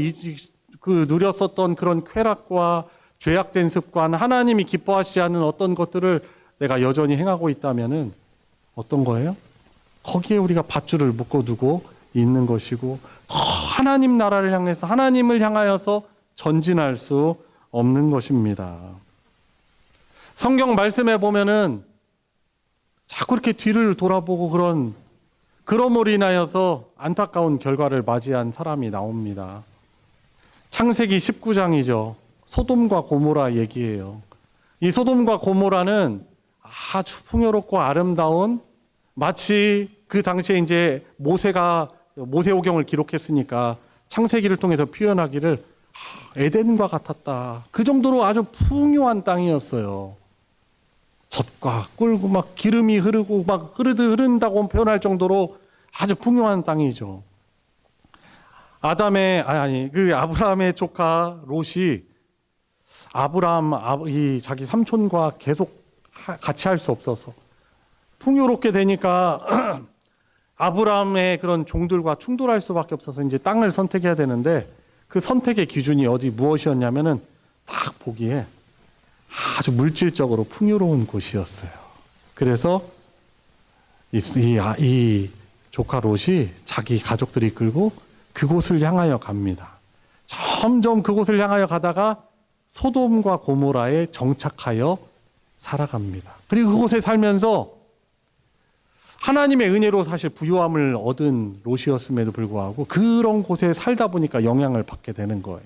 누렸었던 그런 쾌락과 죄악된 습관, 하나님이 기뻐하시지 않는 어떤 것들을 내가 여전히 행하고 있다면은 어떤 거예요? 거기에 우리가 밧줄을 묶어두고 있는 것이고 하나님 나라를 향해서 하나님을 향하여서 전진할 수 없는 것입니다. 성경 말씀에 보면은 자꾸 이렇게 뒤를 돌아보고 그러므로 인하여서 안타까운 결과를 맞이한 사람이 나옵니다. 창세기 19장이죠. 소돔과 고모라 얘기예요. 이 소돔과 고모라는 아주 풍요롭고 아름다운 마치 그 당시에 이제 모세오경을 기록했으니까 창세기를 통해서 표현하기를 에덴과 같았다. 그 정도로 아주 풍요한 땅이었어요. 젖과 꿀고 막 기름이 흐르고 막 흐른다고 표현할 정도로 아주 풍요한 땅이죠. 아브라함의 조카 롯이 이 자기 삼촌과 계속 같이 할 수 없어서 풍요롭게 되니까 아브라함의 그런 종들과 충돌할 수밖에 없어서 이제 땅을 선택해야 되는데 그 선택의 기준이 무엇이었냐면은 딱 보기에 아주 물질적으로 풍요로운 곳이었어요. 그래서 이 조카 롯이 자기 가족들이 이끌고 그곳을 향하여 갑니다. 점점 그곳을 향하여 가다가 소돔과 고모라에 정착하여 살아갑니다. 그리고 그곳에 살면서 하나님의 은혜로 사실 부유함을 얻은 롯이었음에도 불구하고 그런 곳에 살다 보니까 영향을 받게 되는 거예요.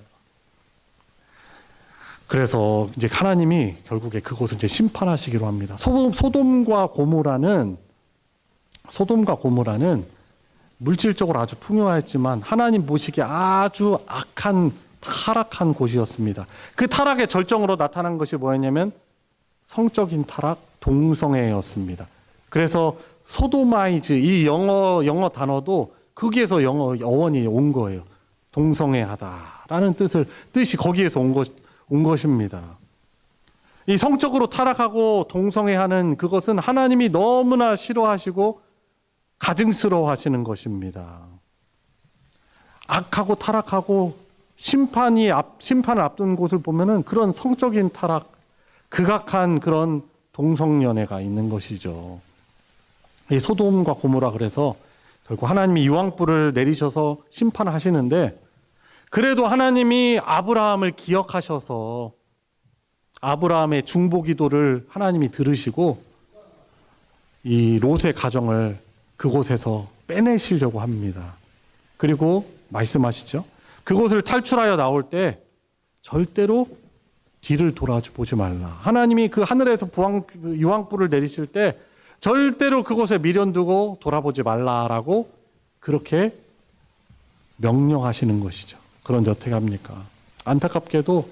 그래서 이제 하나님이 결국에 그곳을 이제 심판하시기로 합니다. 소돔과 고모라는 물질적으로 아주 풍요했지만 하나님 보시기에 아주 타락한 곳이었습니다. 그 타락의 절정으로 나타난 것이 뭐였냐면 성적인 타락, 동성애였습니다. 그래서 소도마이즈, 이 영어 단어도 거기에서 어원이 온 거예요. 동성애하다라는 뜻이 거기에서 온 것입니다. 이 성적으로 타락하고 동성애하는 그것은 하나님이 너무나 싫어하시고 가증스러워 하시는 것입니다. 악하고 타락하고 심판을 앞둔 곳을 보면은 그런 성적인 타락, 극악한 그런 동성연애가 있는 것이죠. 이 소돔과 고모라 그래서 결국 하나님이 유황불을 내리셔서 심판하시는데 그래도 하나님이 아브라함을 기억하셔서 아브라함의 중보기도를 하나님이 들으시고 이 롯의 가정을 그곳에서 빼내시려고 합니다. 그리고 말씀하시죠. 그곳을 탈출하여 나올 때 절대로 뒤를 돌아보지 말라. 하나님이 그 하늘에서 유황불을 내리실 때 절대로 그곳에 미련 두고 돌아보지 말라라고 그렇게 명령하시는 것이죠. 그런데 어떻게 합니까? 안타깝게도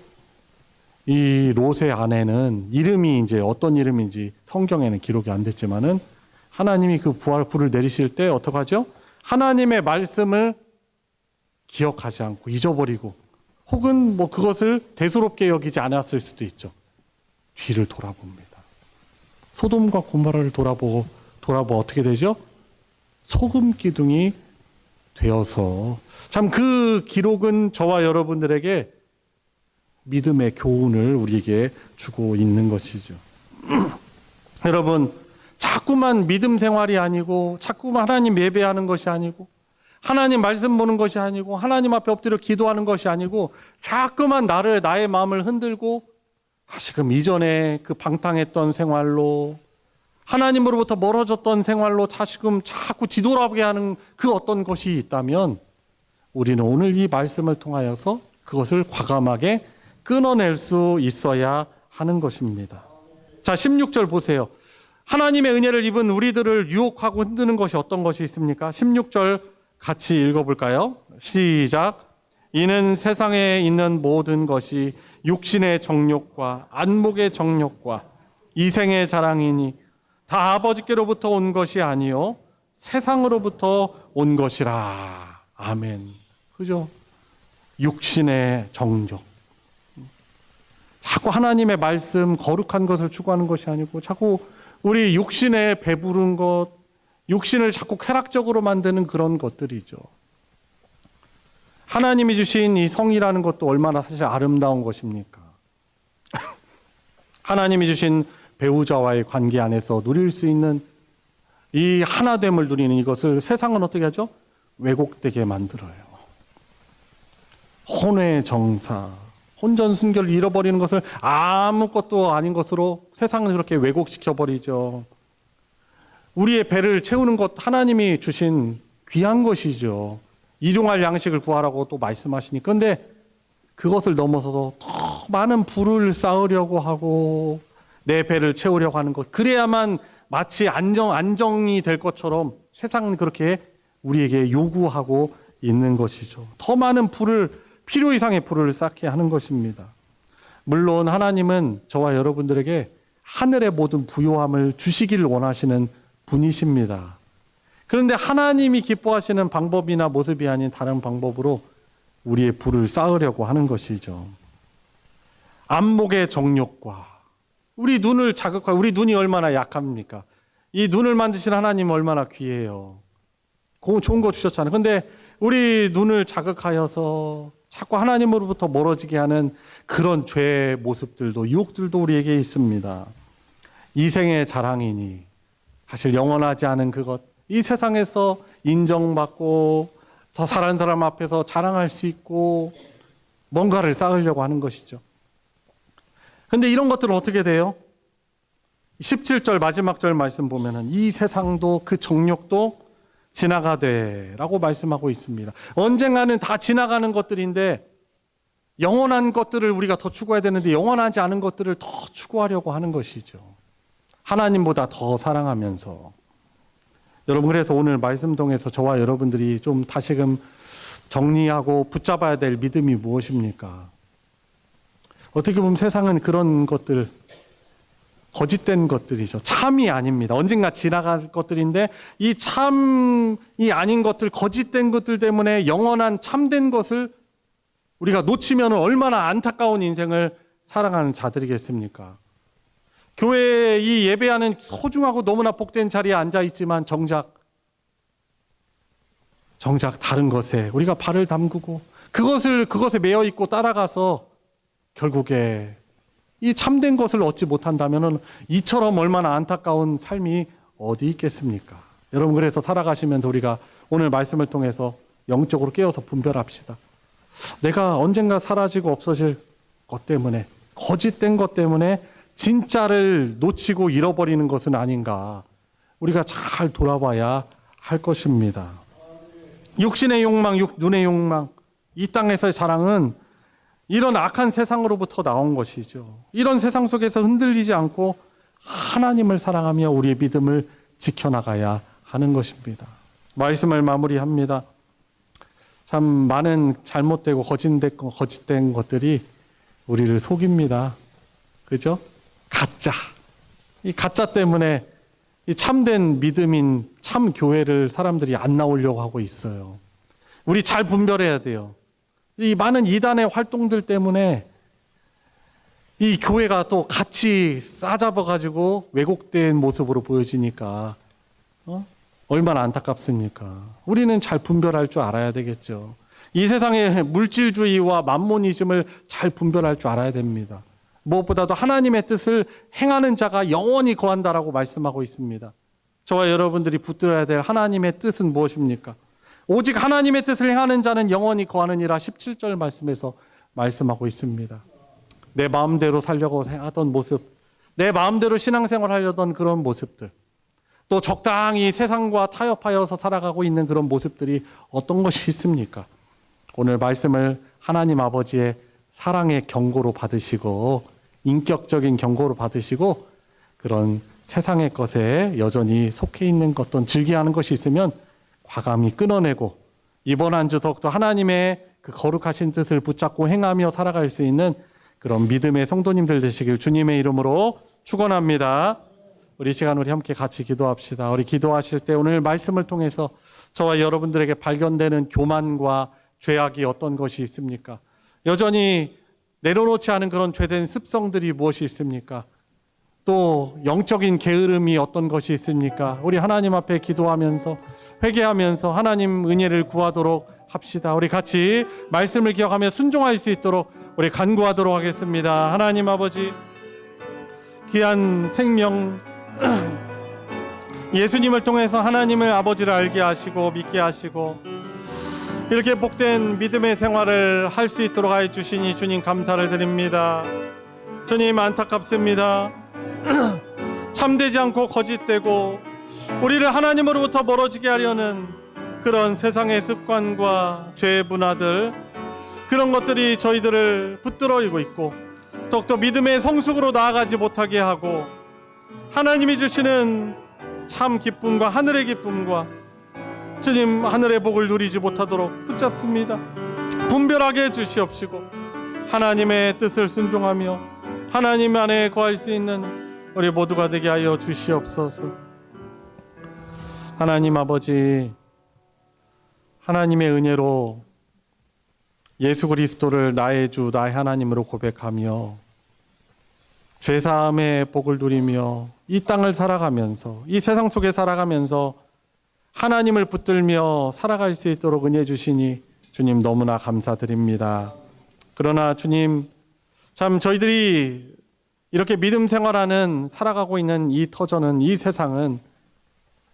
이 롯의 아내는 이름이 이제 어떤 이름인지 성경에는 기록이 안 됐지만은 하나님이 그 불을 내리실 때 어떡하죠? 하나님의 말씀을 기억하지 않고 잊어버리고 혹은 그것을 대수롭게 여기지 않았을 수도 있죠. 뒤를 돌아봅니다. 소돔과 고모라를 돌아보고 어떻게 되죠? 소금 기둥이 되어서 참 그 기록은 저와 여러분들에게 믿음의 교훈을 우리에게 주고 있는 것이죠. 여러분, 자꾸만 믿음 생활이 아니고 자꾸만 하나님 예배하는 것이 아니고 하나님 말씀 보는 것이 아니고 하나님 앞에 엎드려 기도하는 것이 아니고 자꾸만 나의 마음을 흔들고 지금 이전에 그 방탕했던 생활로 하나님으로부터 멀어졌던 생활로 다시금 자꾸 뒤돌아보게 하는 그 어떤 것이 있다면 우리는 오늘 이 말씀을 통하여서 그것을 과감하게 끊어낼 수 있어야 하는 것입니다. 자, 16절 보세요. 하나님의 은혜를 입은 우리들을 유혹하고 흔드는 것이 어떤 것이 있습니까? 16절 같이 읽어볼까요? 시작. 이는 세상에 있는 모든 것이 육신의 정욕과 안목의 정욕과 이생의 자랑이니 다 아버지께로부터 온 것이 아니요 세상으로부터 온 것이라. 아멘. 그죠? 육신의 정욕. 자꾸 하나님의 말씀 거룩한 것을 추구하는 것이 아니고 자꾸 우리 육신에 배부른 것, 육신을 자꾸 쾌락적으로 만드는 그런 것들이죠. 하나님이 주신 이 성이라는 것도 얼마나 사실 아름다운 것입니까? 하나님이 주신 배우자와의 관계 안에서 누릴 수 있는 이 하나됨을 누리는 이것을 세상은 어떻게 하죠? 왜곡되게 만들어요. 혼의 정사, 혼전순결을 잃어버리는 것을 아무것도 아닌 것으로 세상은 그렇게 왜곡시켜버리죠. 우리의 배를 채우는 것 하나님이 주신 귀한 것이죠. 일용할 양식을 구하라고 또 말씀하시니. 그런데 그것을 넘어서서 더 많은 부를 쌓으려고 하고 내 배를 채우려고 하는 것. 그래야만 마치 안정이 될 것처럼 세상은 그렇게 우리에게 요구하고 있는 것이죠. 더 많은 부를 필요 이상의 불을 쌓게 하는 것입니다. 물론 하나님은 저와 여러분들에게 하늘의 모든 부요함을 주시기를 원하시는 분이십니다. 그런데 하나님이 기뻐하시는 방법이나 모습이 아닌 다른 방법으로 우리의 불을 쌓으려고 하는 것이죠. 안목의 정욕과 우리 눈을 자극하고, 우리 눈이 얼마나 약합니까? 이 눈을 만드신 하나님 얼마나 귀해요. 좋은 거 주셨잖아요. 근데 우리 눈을 자극하여서 자꾸 하나님으로부터 멀어지게 하는 그런 죄의 모습들도, 유혹들도 우리에게 있습니다. 이생의 자랑이니 사실 영원하지 않은 그것, 이 세상에서 인정받고 저 사랑하는 사람 앞에서 자랑할 수 있고 뭔가를 쌓으려고 하는 것이죠. 근데 이런 것들은 어떻게 돼요? 17절 마지막 절 말씀 보면은 이 세상도 그 정욕도 지나가되 라고 말씀하고 있습니다. 언젠가는 다 지나가는 것들인데 영원한 것들을 우리가 더 추구해야 되는데 영원하지 않은 것들을 더 추구하려고 하는 것이죠. 하나님보다 더 사랑하면서. 여러분, 그래서 오늘 말씀 통해서 저와 여러분들이 좀 다시금 정리하고 붙잡아야 될 믿음이 무엇입니까? 어떻게 보면 세상은 그런 것들, 거짓된 것들이죠. 참이 아닙니다. 언젠가 지나갈 것들인데 이 참이 아닌 것들, 거짓된 것들 때문에 영원한 참된 것을 우리가 놓치면 얼마나 안타까운 인생을 살아가는 자들이겠습니까? 교회에 이 예배하는 소중하고 너무나 복된 자리에 앉아 있지만 정작 다른 것에 우리가 발을 담그고 그것에 매여 있고 따라가서 결국에 이 참된 것을 얻지 못한다면 이처럼 얼마나 안타까운 삶이 어디 있겠습니까? 여러분, 그래서 살아가시면서 우리가 오늘 말씀을 통해서 영적으로 깨어서 분별합시다. 내가 언젠가 사라지고 없어질 것 때문에, 거짓된 것 때문에 진짜를 놓치고 잃어버리는 것은 아닌가, 우리가 잘 돌아봐야 할 것입니다. 육신의 욕망, 눈의 욕망, 이 땅에서의 자랑은 이런 악한 세상으로부터 나온 것이죠. 이런 세상 속에서 흔들리지 않고 하나님을 사랑하며 우리의 믿음을 지켜나가야 하는 것입니다. 말씀을 마무리합니다. 참 많은 잘못되고 거짓된 것들이 우리를 속입니다. 그죠? 가짜. 이 가짜 때문에 이 참된 믿음인 참 교회를 사람들이 안 나오려고 하고 있어요. 우리 잘 분별해야 돼요. 이 많은 이단의 활동들 때문에 이 교회가 또 같이 싸잡아가지고 왜곡된 모습으로 보여지니까 얼마나 안타깝습니까? 우리는 잘 분별할 줄 알아야 되겠죠. 이 세상의 물질주의와 만모니즘을 잘 분별할 줄 알아야 됩니다. 무엇보다도 하나님의 뜻을 행하는 자가 영원히 거한다라고 말씀하고 있습니다. 저와 여러분들이 붙들어야 될 하나님의 뜻은 무엇입니까? 오직 하나님의 뜻을 행하는 자는 영원히 거하느니라 17절 말씀에서 말씀하고 있습니다. 내 마음대로 살려고 하던 모습, 내 마음대로 신앙생활 하려던 그런 모습들, 또 적당히 세상과 타협하여서 살아가고 있는 그런 모습들이 어떤 것이 있습니까? 오늘 말씀을 하나님 아버지의 사랑의 경고로 받으시고, 인격적인 경고로 받으시고, 그런 세상의 것에 여전히 속해 있는 것 또는 즐겨하는 것이 있으면 과감히 끊어내고 이번 한 주 더욱더 하나님의 그 거룩하신 뜻을 붙잡고 행하며 살아갈 수 있는 그런 믿음의 성도님들 되시길 주님의 이름으로 축원합니다. 우리 시간 우리 함께 같이 기도합시다. 우리 기도하실 때 오늘 말씀을 통해서 저와 여러분들에게 발견되는 교만과 죄악이 어떤 것이 있습니까? 여전히 내려놓지 않은 그런 죄된 습성들이 무엇이 있습니까? 또 영적인 게으름이 어떤 것이 있습니까? 우리 하나님 앞에 기도하면서 회개하면서 하나님 은혜를 구하도록 합시다. 우리 같이 말씀을 기억하며 순종할 수 있도록 우리 간구하도록 하겠습니다. 하나님 아버지, 귀한 생명 예수님을 통해서 하나님을 아버지를 알게 하시고 믿게 하시고 이렇게 복된 믿음의 생활을 할 수 있도록 하여 주시니 주님 감사를 드립니다. 주님, 안타깝습니다. 참되지 않고 거짓되고 우리를 하나님으로부터 멀어지게 하려는 그런 세상의 습관과 죄의 문화들, 그런 것들이 저희들을 붙들어이고 있고 더욱더 믿음의 성숙으로 나아가지 못하게 하고 하나님이 주시는 참 기쁨과 하늘의 기쁨과 주님 하늘의 복을 누리지 못하도록 붙잡습니다. 분별하게 해주시옵시고 하나님의 뜻을 순종하며 하나님 안에 거할 수 있는 우리 모두가 되게 하여 주시옵소서. 하나님 아버지, 하나님의 은혜로 예수 그리스도를 나의 주 나의 하나님으로 고백하며 죄사함의 복을 누리며 이 땅을 살아가면서 이 세상 속에 살아가면서 하나님을 붙들며 살아갈 수 있도록 은혜 주시니 주님 너무나 감사드립니다. 그러나 주님, 참 저희들이 이렇게 믿음 생활하는 살아가고 있는 이 터전은, 이 세상은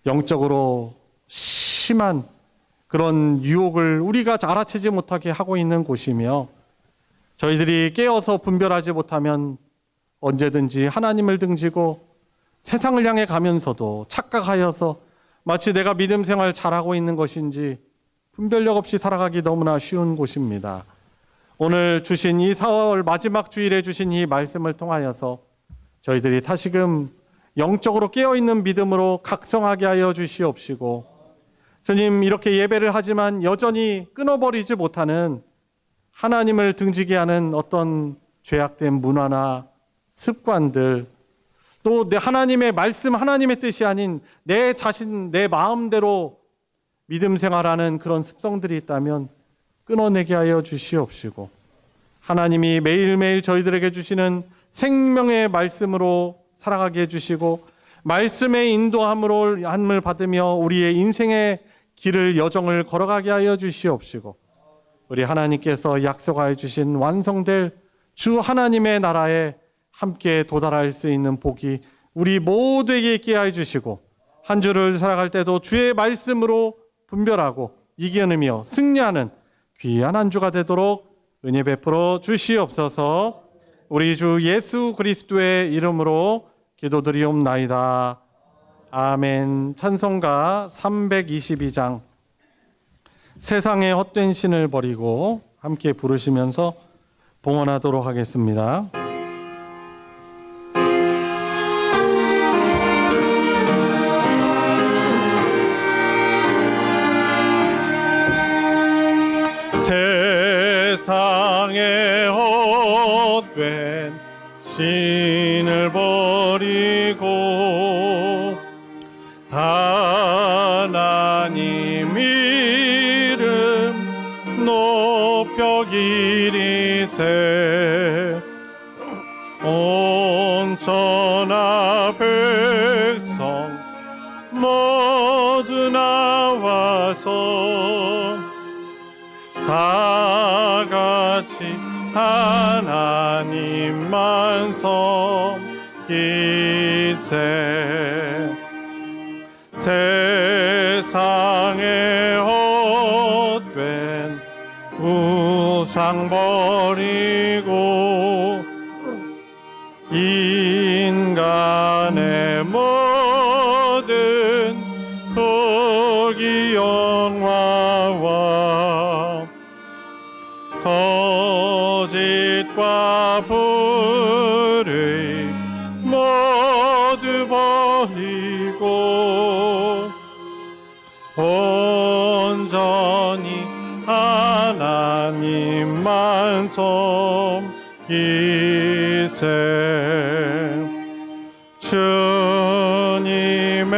영적으로 심한 그런 유혹을 우리가 알아채지 못하게 하고 있는 곳이며, 저희들이 깨어서 분별하지 못하면 언제든지 하나님을 등지고 세상을 향해 가면서도 착각하여서 마치 내가 믿음 생활 잘하고 있는 것인지 분별력 없이 살아가기 너무나 쉬운 곳입니다. 오늘 주신 이 4월 마지막 주일에 주신 이 말씀을 통하여서 저희들이 다시금 영적으로 깨어있는 믿음으로 각성하게 하여 주시옵시고, 주님, 이렇게 예배를 하지만 여전히 끊어버리지 못하는 하나님을 등지게 하는 어떤 죄악된 문화나 습관들, 또 내 하나님의 말씀, 하나님의 뜻이 아닌 내 자신, 내 마음대로 믿음 생활하는 그런 습성들이 있다면 끊어내게 하여 주시옵시고, 하나님이 매일매일 저희들에게 주시는 생명의 말씀으로 살아가게 해주시고, 말씀의 인도함을 받으며 우리의 인생의 길을, 여정을 걸어가게 하여 주시옵시고, 우리 하나님께서 약속하여 주신 완성될 주 하나님의 나라에 함께 도달할 수 있는 복이 우리 모두에게 있게 하여 주시고, 한 주를 살아갈 때도 주의 말씀으로 분별하고 이겨내며 승리하는 귀한 한 주가 되도록 은혜 베풀어 주시옵소서. 우리 주 예수 그리스도의 이름으로 기도드리옵나이다. 아멘. 찬송가 322장 세상의 헛된 신을 버리고 함께 부르시면서 봉헌하도록 하겠습니다. 세상에 헛된 신을 버리고 하나님 이름 높여 기리세. 온 천하 백성 모두 나와서 다 같이 하나님만 섬기세. 세상에 헛된 우상 버리고 인간의 모든 포기 영화와 거짓과 불의 모두 버리고 온전히 하나님만 섬기세. 주님의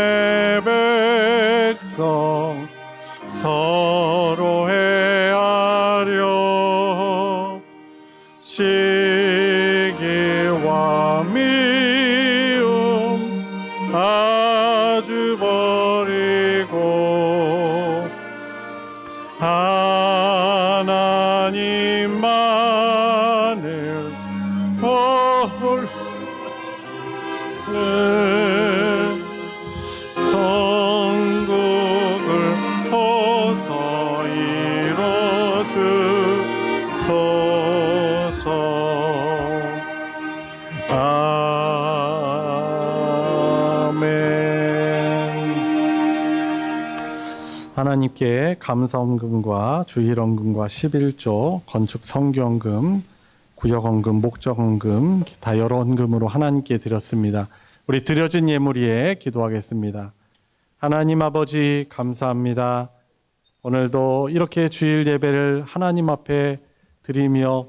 백성 서로 헤아려 시기와 미움 아주 버리고 하나님만을 천국을 어서 이뤄 주소서. 아멘. 하나님께 감사헌금과 주일헌금과 11조, 건축 성교헌금, 구역헌금, 목적헌금, 다 여러 헌금으로 하나님께 드렸습니다. 우리 드려진 예물 위에 기도하겠습니다. 하나님 아버지 감사합니다. 오늘도 이렇게 주일 예배를 하나님 앞에 드리며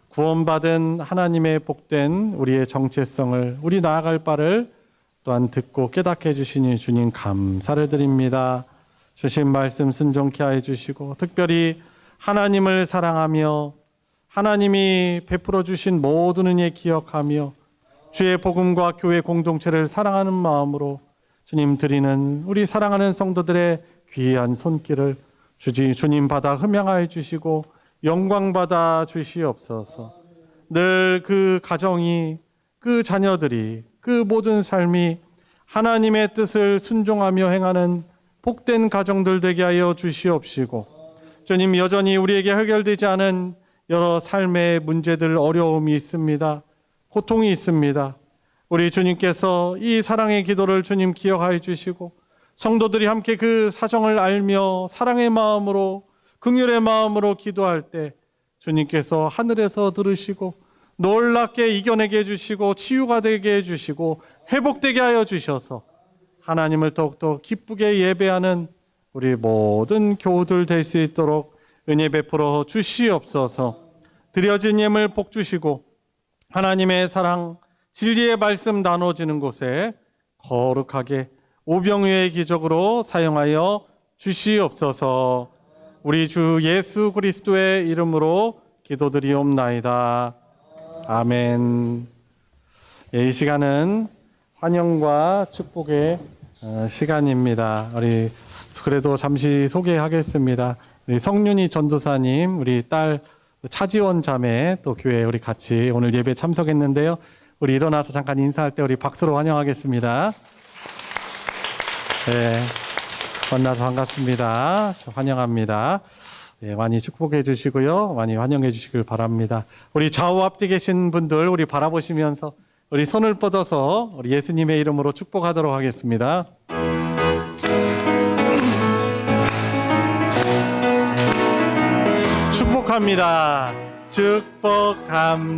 구원받은 하나님의 복된 우리의 정체성을, 우리 나아갈 바를 또한 듣고 깨닫게 해주시니 주님 감사를 드립니다. 주신 말씀 순종케 하여 주시고, 특별히 하나님을 사랑하며 하나님이 베풀어 주신 모든 은혜 기억하며 주의 복음과 교회 공동체를 사랑하는 마음으로 주님 드리는 우리 사랑하는 성도들의 귀한 손길을 주님 받아 흠양하여 주시고 영광 받아 주시옵소서. 늘 그 가정이, 그 자녀들이, 그 모든 삶이 하나님의 뜻을 순종하며 행하는 복된 가정들 되게 하여 주시옵시고, 주님 여전히 우리에게 해결되지 않은 여러 삶의 문제들, 어려움이 있습니다. 고통이 있습니다. 우리 주님께서 이 사랑의 기도를 주님 기억하여 주시고, 성도들이 함께 그 사정을 알며 사랑의 마음으로, 긍휼의 마음으로 기도할 때 주님께서 하늘에서 들으시고 놀랍게 이겨내게 해주시고 치유가 되게 해주시고 회복되게 하여 주셔서 하나님을 더욱더 기쁘게 예배하는 우리 모든 교우들 될 수 있도록 은혜 베풀어 주시옵소서. 드려진 예물 복 주시고 하나님의 사랑, 진리의 말씀 나눠지는 곳에 거룩하게 오병이의 기적으로 사용하여 주시옵소서. 우리 주 예수 그리스도의 이름으로 기도드리옵나이다. 아멘. 이 시간은 환영과 축복의 시간입니다. 우리 그래도 잠시 소개하겠습니다. 우리 성윤이 전도사님, 우리 딸 차지원 자매, 또 교회 우리 같이 오늘 예배 참석했는데요. 우리 일어나서 잠깐 인사할 때 우리 박수로 환영하겠습니다. 네, 만나서 반갑습니다. 환영합니다. 네, 많이 축복해 주시고요. 많이 환영해 주시길 바랍니다. 우리 좌우 앞뒤 계신 분들 우리 바라보시면서 우리 손을 뻗어서 우리 예수님의 이름으로 축복하도록 하겠습니다. 축복합니다. 축복합니다.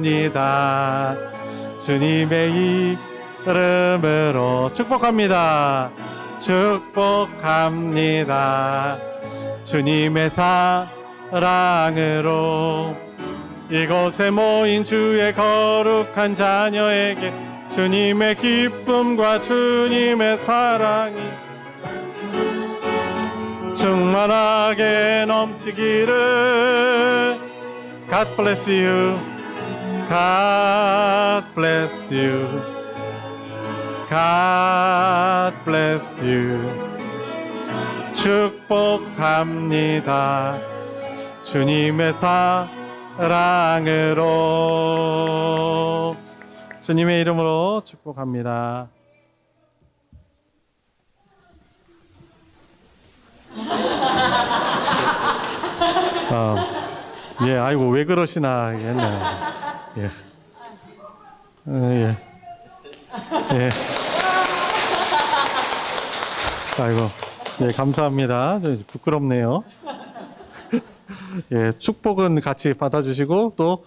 주님의 이름으로 축복합니다. 축복합니다. 주님의 사랑으로 이곳에 모인 주의 거룩한 자녀에게 주님의 기쁨과 주님의 사랑이 충만하게 넘치기를. God bless you. God bless you. God bless you. 축복합니다. 주님의 사랑으로. 주님의 이름으로 축복합니다. 예, 아이고 왜 그러시나 했네. 예, 예, 예. 아이고, 예, 감사합니다. 부끄럽네요. 예, 축복은 같이 받아주시고 또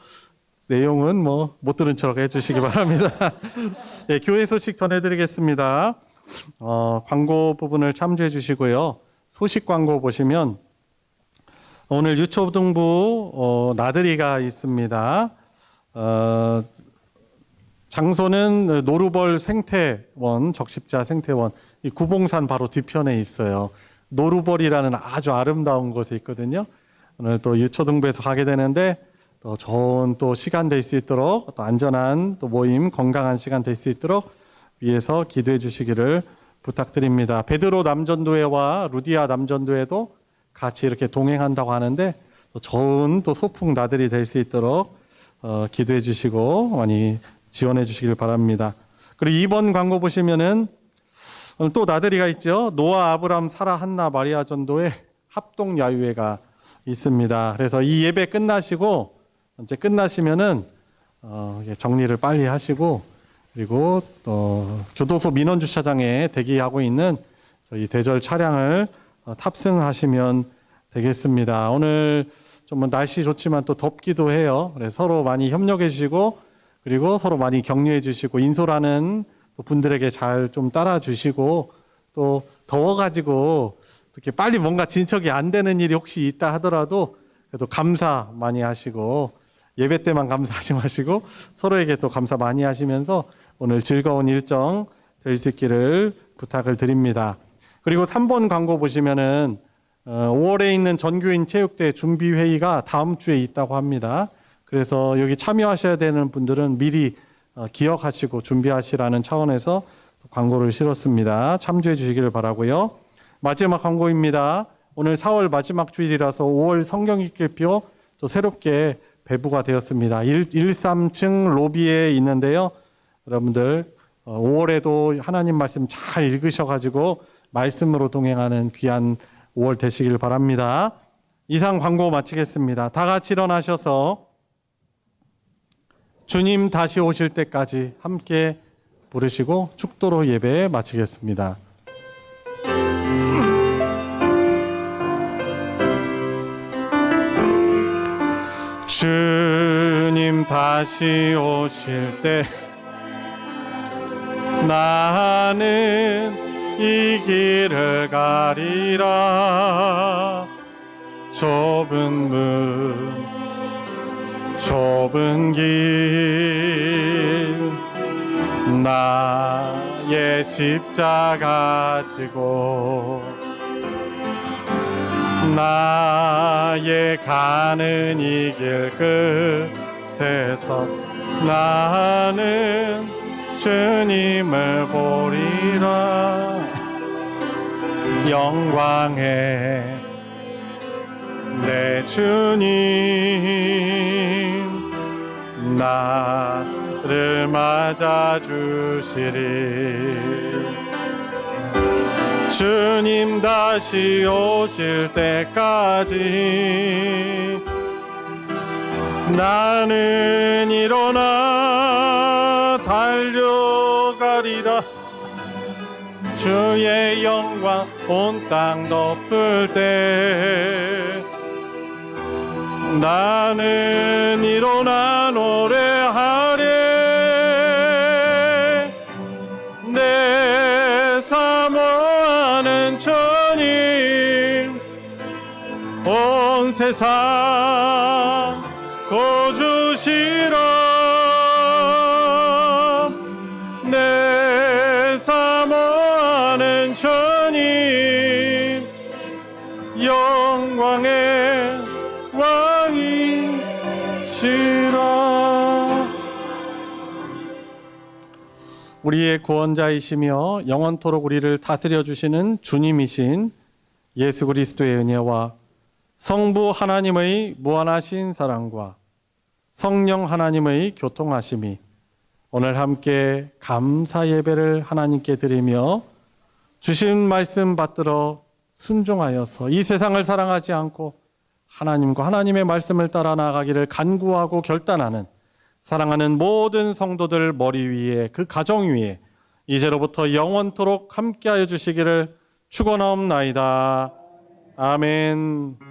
내용은 뭐 못 들은 척 해주시기 바랍니다. 예, 교회 소식 전해드리겠습니다. 광고 부분을 참조해 주시고요. 소식 광고 보시면 오늘 유초등부 나들이가 있습니다. 장소는 노루벌 생태원, 적십자 생태원, 이 구봉산 바로 뒤편에 있어요. 노루벌이라는 아주 아름다운 곳에 있거든요. 오늘 또 유초등부에서 가게 되는데 또 좋은 또 시간 될 수 있도록, 또 안전한 또 모임, 건강한 시간 될 수 있도록 위해서 기도해 주시기를 부탁드립니다. 베드로 남전도회와 루디아 남전도회도 같이 이렇게 동행한다고 하는데 또 좋은 또 소풍 나들이 될 수 있도록 기도해 주시고 많이 지원해 주시길 바랍니다. 그리고 2번 광고 보시면은 또 나들이가 있죠. 노아, 아브람, 사라, 한나, 마리아 전도회 합동 야유회가 있습니다. 그래서 이 예배 끝나시고 이제 끝나시면은 정리를 빨리 하시고, 그리고 또 교도소 민원 주차장에 대기하고 있는 저희 대절 차량을 탑승하시면 되겠습니다. 오늘 좀 날씨 좋지만 또 덥기도 해요. 그래서 서로 많이 협력해 주시고, 그리고 서로 많이 격려해 주시고, 인솔하는 또 분들에게 잘 좀 따라 주시고, 또 더워가지고 이렇게 빨리 뭔가 진척이 안 되는 일이 혹시 있다 하더라도 그래도 감사 많이 하시고 예배 때만 감사하지 마시고 서로에게 또 감사 많이 하시면서 오늘 즐거운 일정 될 수 있기를 부탁을 드립니다. 그리고 3번 광고 보시면은 5월에 있는 전교인 체육대 준비회의가 다음 주에 있다고 합니다. 그래서 여기 참여하셔야 되는 분들은 미리 기억하시고 준비하시라는 차원에서 광고를 실었습니다. 참조해 주시기를 바라고요. 마지막 광고입니다. 오늘 4월 마지막 주일이라서 5월 성경 읽기표 또 새롭게 배부가 되었습니다. 13층 로비에 있는데요. 여러분들 5월에도 하나님 말씀 잘 읽으셔가지고 말씀으로 동행하는 귀한 5월 되시길 바랍니다. 이상 광고 마치겠습니다. 다 같이 일어나셔서 주님 다시 오실 때까지 함께 부르시고 축도로 예배 마치겠습니다. 주님 다시 오실 때 나는 이 길을 가리라. 좁은 문 좁은 길 나의 십자가 지고 나의 가는 이 길 끝에서 나는 주님을 보리라. 영광의 내 주님 나를 맞아주시리. 주님 다시 오실 때까지 나는 일어나 달려가리라. 주의 영광 온 땅 덮을 때 나는 일어나 노래하리. 내 사모하는 주님 온 세상 거주시라. 내 사모하는 주님 영광의 왕이시라. 우리의 구원자이시며 영원토록 우리를 다스려 주시는 주님이신 예수 그리스도의 은혜와 성부 하나님의 무한하신 사랑과 성령 하나님의 교통하심이 오늘 함께 감사 예배를 하나님께 드리며 주신 말씀 받들어 순종하여서 이 세상을 사랑하지 않고 하나님과 하나님의 말씀을 따라 나아가기를 간구하고 결단하는 사랑하는 모든 성도들 머리 위에 그 가정 위에 이제로부터 영원토록 함께하여 주시기를 축원하옵나이다. 아멘.